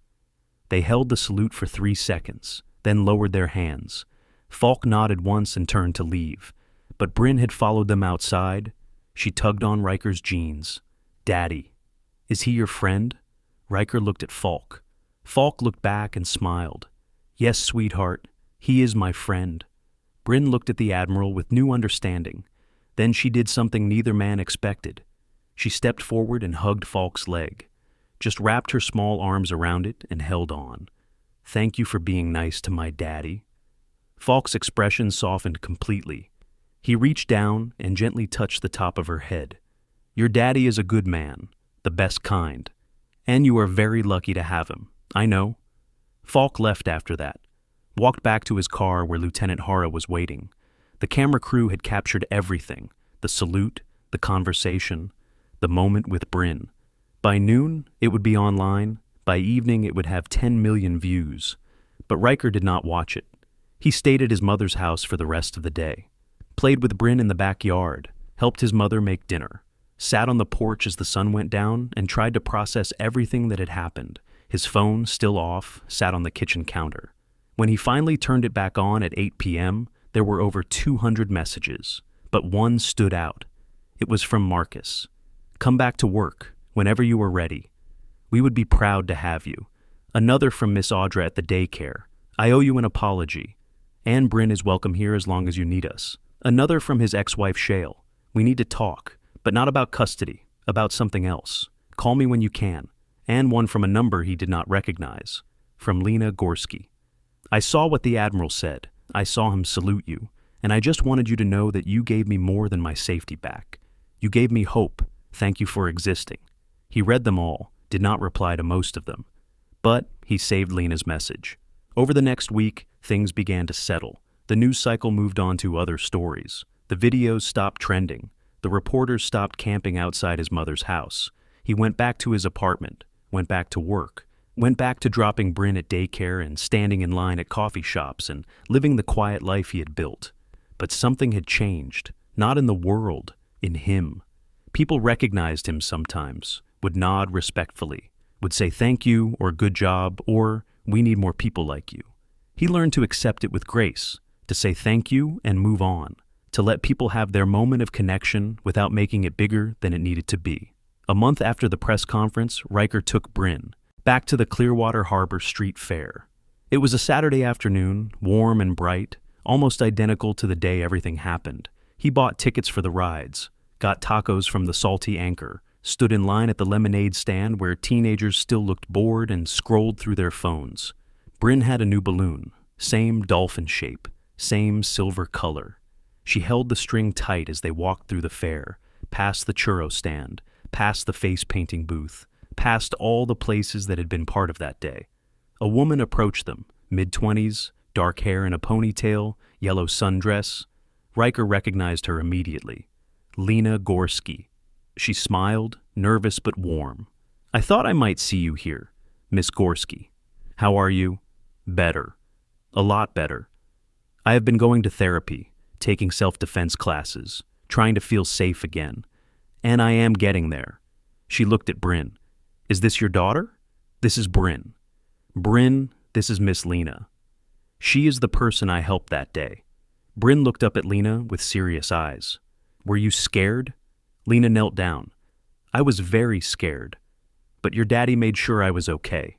Speaker 1: They held the salute for 3 seconds, then lowered their hands. Falk nodded once and turned to leave, but Bryn had followed them outside. She tugged on Riker's jeans. Daddy, is he your friend? Riker looked at Falk. Falk looked back and smiled. Yes, sweetheart, he is my friend. Bryn looked at the Admiral with new understanding. Then she did something neither man expected. She stepped forward and hugged Falk's leg. Just wrapped her small arms around it and held on. Thank you for being nice to my daddy. Falk's expression softened completely. He reached down and gently touched the top of her head. Your daddy is a good man, the best kind. And you are very lucky to have him, I know. Falk left after that, walked back to his car where Lieutenant Hara was waiting. The camera crew had captured everything, the salute, the conversation, the moment with Bryn. By noon, it would be online. By evening, it would have 10 million views. But Riker did not watch it. He stayed at his mother's house for the rest of the day. Played with Bryn in the backyard, helped his mother make dinner, sat on the porch as the sun went down and tried to process everything that had happened. His phone, still off, sat on the kitchen counter. When he finally turned it back on at 8 p.m., there were over 200 messages, but one stood out. It was from Marcus. Come back to work, whenever you are ready. We would be proud to have you. Another from Miss Audra at the daycare. I owe you an apology. Anne Bryn is welcome here as long as you need us. Another from his ex-wife Shale. We need to talk, but not about custody, about something else. Call me when you can. And one from a number he did not recognize. From Lena Gorski. I saw what the Admiral said. I saw him salute you. And I just wanted you to know that you gave me more than my safety back. You gave me hope. Thank you for existing. He read them all, did not reply to most of them. But he saved Lena's message. Over the next week, things began to settle. The news cycle moved on to other stories. The videos stopped trending. The reporters stopped camping outside his mother's house. He went back to his apartment, went back to work, went back to dropping Bryn at daycare and standing in line at coffee shops and living the quiet life he had built. But something had changed, not in the world, in him. People recognized him sometimes, would nod respectfully, would say thank you or good job or we need more people like you. He learned to accept it with grace, to say thank you and move on, to let people have their moment of connection without making it bigger than it needed to be. A month after the press conference, Riker took Bryn back to the Clearwater Harbor Street Fair. It was a Saturday afternoon, warm and bright, almost identical to the day everything happened. He bought tickets for the rides, got tacos from the Salty Anchor, stood in line at the lemonade stand where teenagers still looked bored and scrolled through their phones. Bryn had a new balloon, same dolphin shape, same silver color. She held the string tight as they walked through the fair, past the churro stand, past the face-painting booth, past all the places that had been part of that day. A woman approached them, mid-20s, dark hair in a ponytail, yellow sundress. Riker recognized her immediately. Lena Gorski. She smiled, nervous but warm. "I thought I might see you here, Miss Gorski. How are you?" "Better. A lot better. I have been going to therapy, taking self-defense classes, trying to feel safe again. And I am getting there." She looked at Bryn. "Is this your daughter?" "This is Bryn." "Bryn, this is Miss Lena. She is the person I helped that day." Bryn looked up at Lena with serious eyes. "Were you scared?" Lena knelt down. "I was very scared. But your daddy made sure I was okay.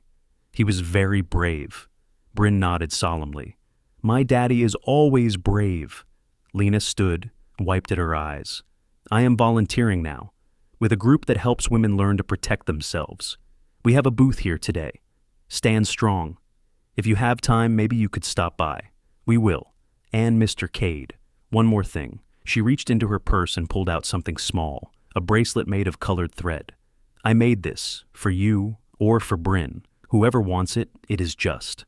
Speaker 1: He was very brave." Bryn nodded solemnly. "My daddy is always brave." Lena stood, wiped at her eyes. "I am volunteering now, with a group that helps women learn to protect themselves. We have a booth here today. Stand strong. If you have time, maybe you could stop by. We will. And Mr. Cade. One more thing." She reached into her purse and pulled out something small, a bracelet made of colored thread. "I made this, for you, or for Bryn. Whoever wants it, it is just.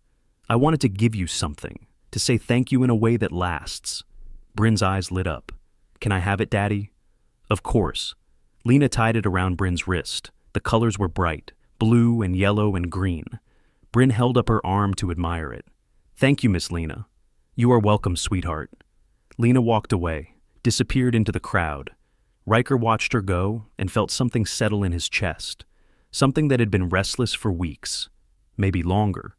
Speaker 1: I wanted to give you something, to say thank you in a way that lasts." Bryn's eyes lit up. "Can I have it, Daddy?" "Of course." Lena tied it around Bryn's wrist. The colors were bright, blue and yellow and green. Bryn held up her arm to admire it. "Thank you, Miss Lena." "You are welcome, sweetheart." Lena walked away, disappeared into the crowd. Riker watched her go and felt something settle in his chest, something that had been restless for weeks, maybe longer.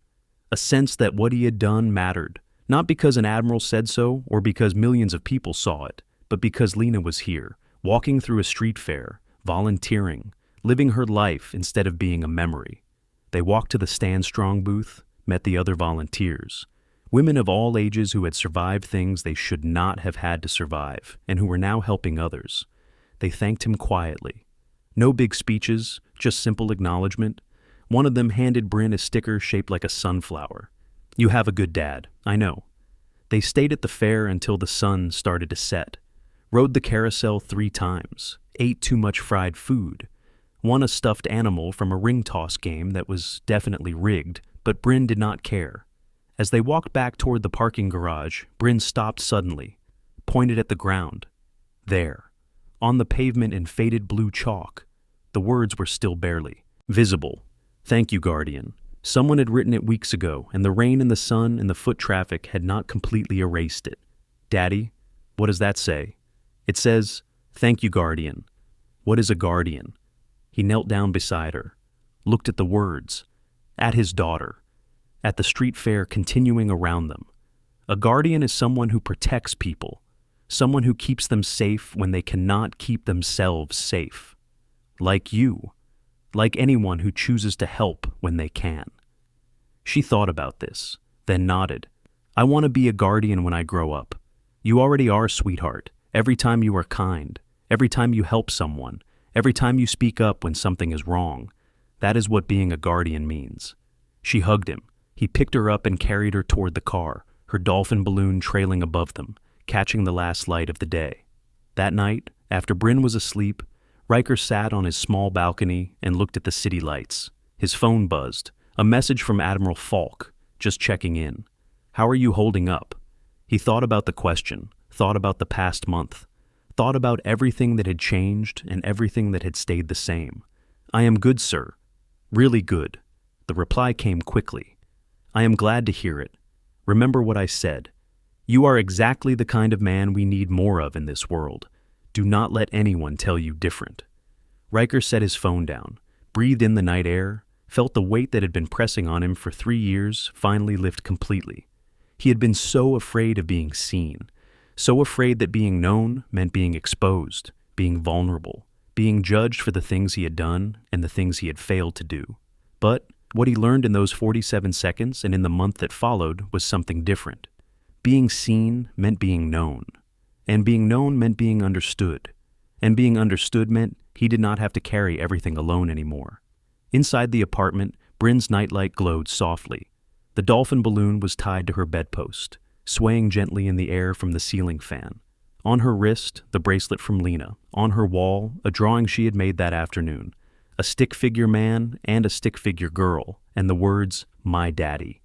Speaker 1: A sense that what he had done mattered, not because an admiral said so or because millions of people saw it, but because Lena was here, walking through a street fair, volunteering, living her life instead of being a memory. They walked to the Stand Strong booth, met the other volunteers. Women of all ages who had survived things they should not have had to survive, and who were now helping others. They thanked him quietly. No big speeches, just simple acknowledgement. One of them handed Bryn a sticker shaped like a sunflower. "You have a good dad, I know." They stayed at the fair until the sun started to set, rode the carousel 3 times, ate too much fried food, won a stuffed animal from a ring toss game that was definitely rigged, but Bryn did not care. As they walked back toward the parking garage, Bryn stopped suddenly, pointed at the ground. There, on the pavement in faded blue chalk, the words were still barely visible. "Thank you, Guardian." Someone had written it weeks ago, and the rain and the sun and the foot traffic had not completely erased it. "Daddy, what does that say?" "It says, 'Thank you, Guardian.'" "What is a guardian?" He knelt down beside her, looked at the words, at his daughter, at the street fair continuing around them. A guardian is someone who protects people, someone who keeps them safe when they cannot keep themselves safe. Like you, like anyone who chooses to help when they can. She thought about this, then nodded. "I want to be a guardian when I grow up. You already are, sweetheart, every time you are kind, every time you help someone, every time you speak up when something is wrong. That is what being a guardian means." She hugged him. He picked her up and carried her toward the car, her dolphin balloon trailing above them, catching the last light of the day. That night, after Bryn was asleep, Riker sat on his small balcony and looked at the city lights. His phone buzzed, a message from Admiral Falk, just checking in. "How are you holding up?" He thought about the question, thought about the past month, thought about everything that had changed and everything that had stayed the same. "I am good, sir. Really good." The reply came quickly. "I am glad to hear it. Remember what I said. You are exactly the kind of man we need more of in this world. Do not let anyone tell you different." Riker set his phone down, breathed in the night air, felt the weight that had been pressing on him for 3 years finally lift completely. He had been so afraid of being seen, so afraid that being known meant being exposed, being vulnerable, being judged for the things he had done and the things he had failed to do. But what he learned in those 47 seconds and in the month that followed was something different. Being seen meant being known, and being known meant being understood, and being understood meant He did not have to carry everything alone anymore. Inside the apartment, Bryn's nightlight glowed softly. The dolphin balloon was tied to her bedpost, swaying gently in the air from the ceiling fan. On her wrist, the bracelet from Lena. On her wall, a drawing she had made that afternoon. A stick figure man and a stick figure girl, and the words, "My Daddy."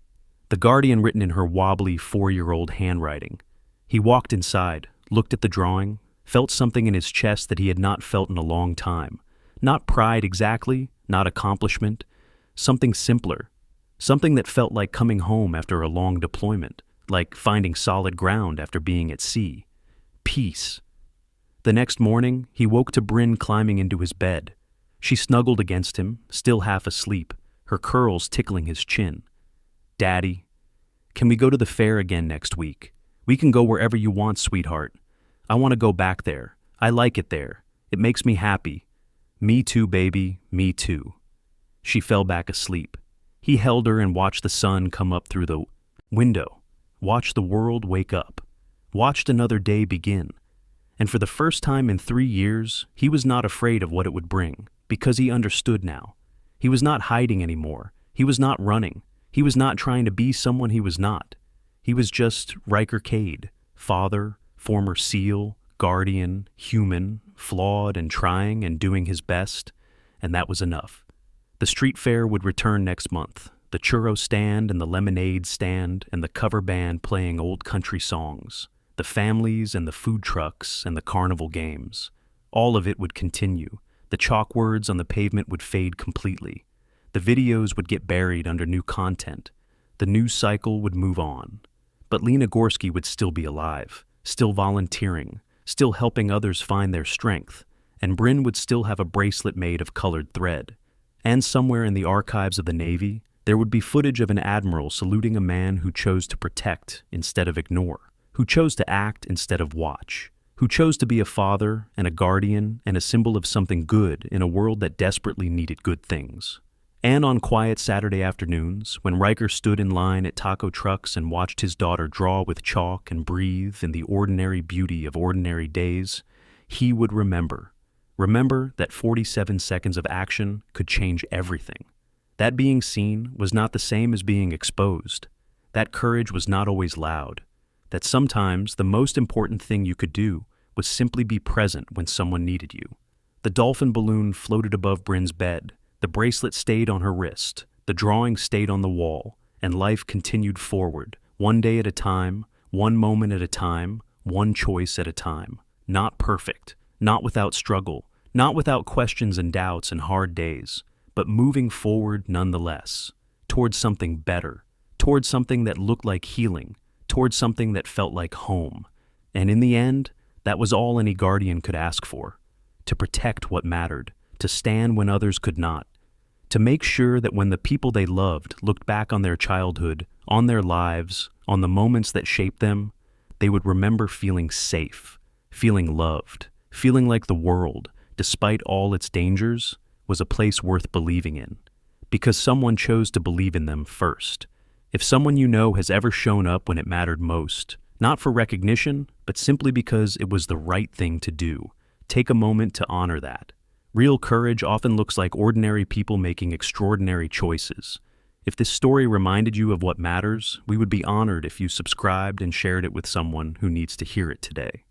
Speaker 1: The Guardian written in her wobbly 4-year-old handwriting. He walked inside, looked at the drawing, felt something in his chest that he had not felt in a long time. Not pride exactly, not accomplishment, something simpler. Something that felt like coming home after a long deployment, like finding solid ground after being at sea. Peace. The next morning, he woke to Bryn climbing into his bed. She snuggled against him, still half asleep, her curls tickling his chin. "Daddy, can we go to the fair again next week? We can go wherever you want, sweetheart. I want to go back there. I like it there. It makes me happy. Me too, baby, me too." She fell back asleep. He held her and watched the sun come up through the window, watched the world wake up, watched another day begin. And for the first time in 3 years, he was not afraid of what it would bring, because he understood now. He was not hiding anymore. He was not running. He was not trying to be someone he was not. He was just Riker Cade, father, former SEAL, guardian, human, flawed and trying and doing his best, and that was enough. The street fair would return next month, the churro stand and the lemonade stand and the cover band playing old country songs, the families and the food trucks and the carnival games. All of it would continue. The chalk words on the pavement would fade completely. The videos would get buried under new content. The news cycle would move on. But Lena Gorski would still be alive, still volunteering, still helping others find their strength, and Bryn would still have a bracelet made of colored thread. And somewhere in the archives of the Navy, there would be footage of an admiral saluting a man who chose to protect instead of ignore, who chose to act instead of watch, who chose to be a father and a guardian and a symbol of something good in a world that desperately needed good things. And on quiet Saturday afternoons, when Riker stood in line at taco trucks and watched his daughter draw with chalk and breathe in the ordinary beauty of ordinary days, he would remember that 47 seconds of action could change everything. That being seen was not the same as being exposed. That courage was not always loud. That sometimes the most important thing you could do was simply be present when someone needed you. The dolphin balloon floated above Bryn's bed. The bracelet stayed on her wrist, the drawing stayed on the wall, and life continued forward, one day at a time, one moment at a time, one choice at a time. Not perfect, not without struggle, not without questions and doubts and hard days, but moving forward nonetheless, towards something better, towards something that looked like healing, towards something that felt like home. And in the end, that was all any guardian could ask for: to protect what mattered, to stand when others could not, to make sure that when the people they loved looked back on their childhood, on their lives, on the moments that shaped them, they would remember feeling safe, feeling loved, feeling like the world, despite all its dangers, was a place worth believing in, because someone chose to believe in them first. If someone you know has ever shown up when it mattered most, not for recognition, but simply because it was the right thing to do, take a moment to honor that. Real courage often looks like ordinary people making extraordinary choices. If this story reminded you of what matters, we would be honored if you subscribed and shared it with someone who needs to hear it today.